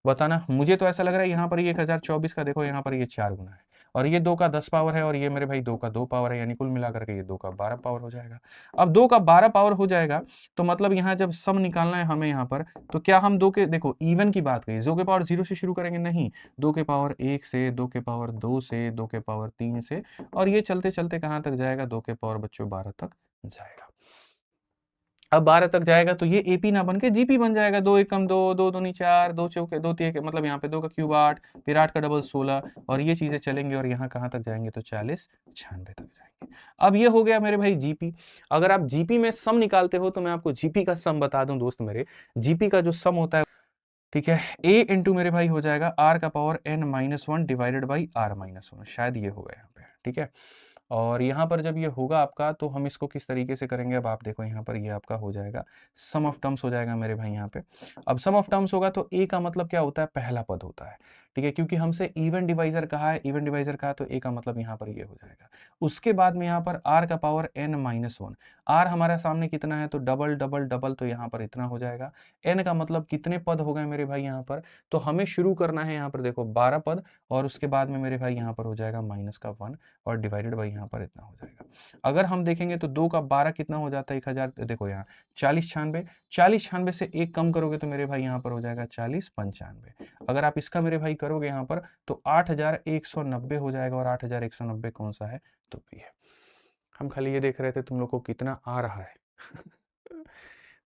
बताना, मुझे तो ऐसा लग रहा है यहाँ पर ये 1024 का देखो, यहाँ पर ये 4 गुना है, और ये 2 का 10 पावर है, और ये मेरे भाई 2 का 2 पावर है, यानी कुल मिलाकर के ये 2 का 12 पावर हो जाएगा। अब 2 का 12 पावर हो जाएगा तो मतलब यहाँ जब सम निकालना है हमें यहाँ पर, तो क्या हम 2 के, देखो इवन की बात कही, 2 के पावर 0 से शुरू करेंगे नहीं, 2 के पावर 1 से, 2 के पावर 2 से, 2 के पावर 3 से, और ये चलते चलते कहाँ तक जाएगा? 2 के पावर बच्चों 12 तक जाएगा। अब 12 तक जाएगा तो ये एपी ना बन के जीपी बन जाएगा। 2 एकम 2, 2 दूनी 4, 2 चौके 2 तीन, मतलब यहाँ पे 2 का क्यूब 8, फिर 8 का डबल 16, और ये चीजें चलेंगे, और यहाँ कहाँ तक जाएंगे? तो 40 96 तक जाएंगे। अब ये हो गया मेरे भाई जीपी। अगर आप जीपी में सम निकालते हो तो मैं आपको जीपी का सम बता दूं दोस्त मेरे। जीपी का जो सम होता है, ठीक है, ए इंटू मेरे भाई हो जाएगा आर का power n-1 divided by r-1, शायद ये होगा यहाँ पे, ठीक है। और यहाँ पर जब ये होगा आपका, तो हम इसको किस तरीके से करेंगे? अब आप देखो यहाँ पर ये आपका हो जाएगा सम ऑफ टर्म्स हो जाएगा मेरे भाई यहाँ पे। अब सम ऑफ टर्म्स होगा तो ए का मतलब क्या होता है? पहला पद होता है, ठीक है, क्योंकि हमसे इवन डिवाइजर कहा है, इवन डिवाइजर कहा, तो ए का मतलब यहाँ पर ये हो जाएगा। उसके बाद में यहाँ पर आर का पावर n-1, आर हमारा सामने कितना है? तो डबल डबल डबल, तो यहाँ पर इतना हो जाएगा। एन का मतलब कितने पद हो गए मेरे भाई यहाँ पर? तो हमें शुरू करना है यहाँ पर देखो 12 पद, और उसके बाद में मेरे भाई यहाँ पर हो जाएगा माइनस का 1, और डिवाइडेड बाई यहाँ पर इतना हो जाएगा। अगर हम देखेंगे तो 2 का 12 कितना हो जाता है? 1000, देखो यहाँ 40 96, 40 96 से एक कम करोगे तो मेरे भाई यहाँ पर हो जाएगा 40 95। अगर आप इसका मेरे भाई करोगे यहाँ पर तो 8190 हो जाएगा, और 8190 कौन सा है? तो भी है। हम खाली ये देख रहे थे तुम लोग को कितना आ रहा है।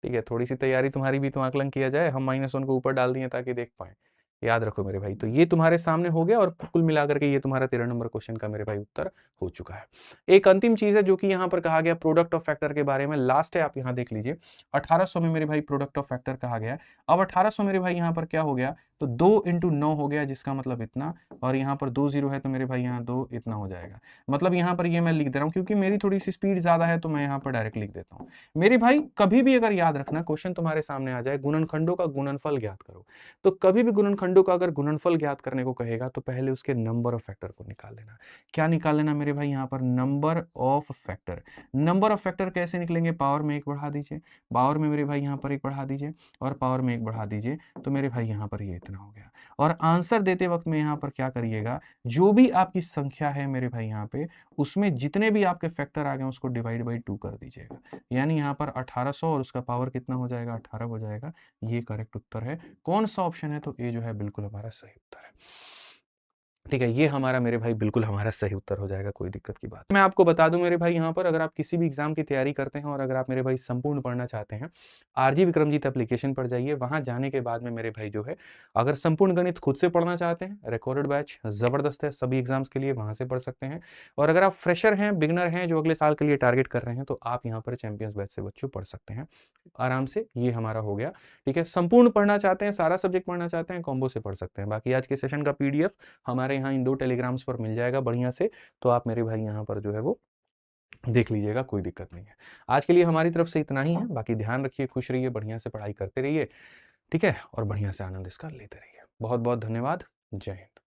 ठीक है, थोड़ी सी तैयारी तुम्हारी भी तो आकलन किया जाए, हम -1 को ऊपर डाल दिए ताकि देख पाए। याद रखो मेरे भाई, तो ये तुम्हारे सामने हो गया, और कुल मिलाकर के ये तुम्हारा 13 नंबर क्वेश्चन का मेरे भाई उत्तर हो चुका है। एक अंतिम चीज है जो कि यहाँ पर कहा गया प्रोडक्ट ऑफ फैक्टर के बारे में, लास्ट है, आप यहाँ देख लीजिए। 1800 में मेरे भाई प्रोडक्ट ऑफ फैक्टर कहा गया। अब 1800 मेरे भाई यहाँ पर क्या हो गया? तो 2 इंटू 9 हो गया, जिसका मतलब इतना, और यहाँ पर 2 0 है तो मेरे भाई यहाँ 2 इतना हो जाएगा। मतलब यहाँ पर ये मैं लिख दे रहा हूँ क्योंकि मेरी थोड़ी सी स्पीड ज्यादा है, तो मैं यहाँ पर डायरेक्ट लिख देता हूँ। मेरे भाई कभी भी अगर याद रखना, क्वेश्चन तुम्हारे सामने आ जाए गुणनखंडों का गुणनफल ज्ञात करो, तो कभी भी गुणनखंडों का अगर गुणनफल ज्ञात करने को कहेगा तो पहले उसके नंबर ऑफ फैक्टर को निकाल लेना। क्या निकाल लेना मेरे भाई? यहाँ पर number of factor. Number of factor कैसे निकलेंगे? पावर में 1 बढ़ा दीजिए, पावर में मेरे भाई यहाँ पर 1 बढ़ा दीजिए, और पावर में 1 बढ़ा दीजिए, तो मेरे भाई यहाँ पर ये इतना हो गया। और आंसर देते वक्त में यहाँ पर क्या करिएगा? जो भी आपकी संख्या है मेरे भाई यहाँ पे, उसमें जितने भी आपके फैक्टर आ गए उसको डिवाइड बाई 2 कर दीजिएगा। यानी यहाँ पर 1800 और उसका पावर कितना हो जाएगा? 18 हो जाएगा। ये करेक्ट उत्तर है। कौन सा ऑप्शन है? तो ए जो है बिल्कुल हमारा सही उत्तर है। ठीक है, ये हमारा मेरे भाई बिल्कुल हमारा सही उत्तर हो जाएगा, कोई दिक्कत की बात। मैं आपको बता दूं मेरे भाई यहाँ पर, अगर आप किसी भी एग्जाम की तैयारी करते हैं और अगर आप मेरे भाई संपूर्ण पढ़ना चाहते हैं, आरजी विक्रमजीत एप्लीकेशन पर जाइए। वहां जाने के बाद में मेरे भाई जो है, अगर संपूर्ण गणित खुद से पढ़ना चाहते हैं, रिकॉर्डेड बैच जबरदस्त है सभी एग्जाम्स के लिए, वहां से पढ़ सकते हैं। और अगर आप फ्रेशर हैं, बिगनर हैं, जो अगले साल के लिए टारगेट कर रहे हैं, तो आप यहाँ पर चैंपियंस बैच से बच्चों पढ़ सकते हैं आराम से। ये हमारा हो गया। ठीक है, संपूर्ण पढ़ना चाहते हैं, सारा सब्जेक्ट पढ़ना चाहते हैं, कॉम्बो से पढ़ सकते हैं। बाकी आज के सेशन का पीडीएफ हमारे यहाँ इन 2 टेलीग्राम्स पर मिल जाएगा बढ़िया से, तो आप मेरे भाई यहाँ पर जो है वो देख लीजिएगा, कोई दिक्कत नहीं है। आज के लिए हमारी तरफ से इतना ही है, बाकी ध्यान रखिए, खुश रहिए, बढ़िया से पढ़ाई करते रहिए, ठीक है, और बढ़िया से आनंद इसका लेते रहिए। बहुत बहुत धन्यवाद। जय हिंद।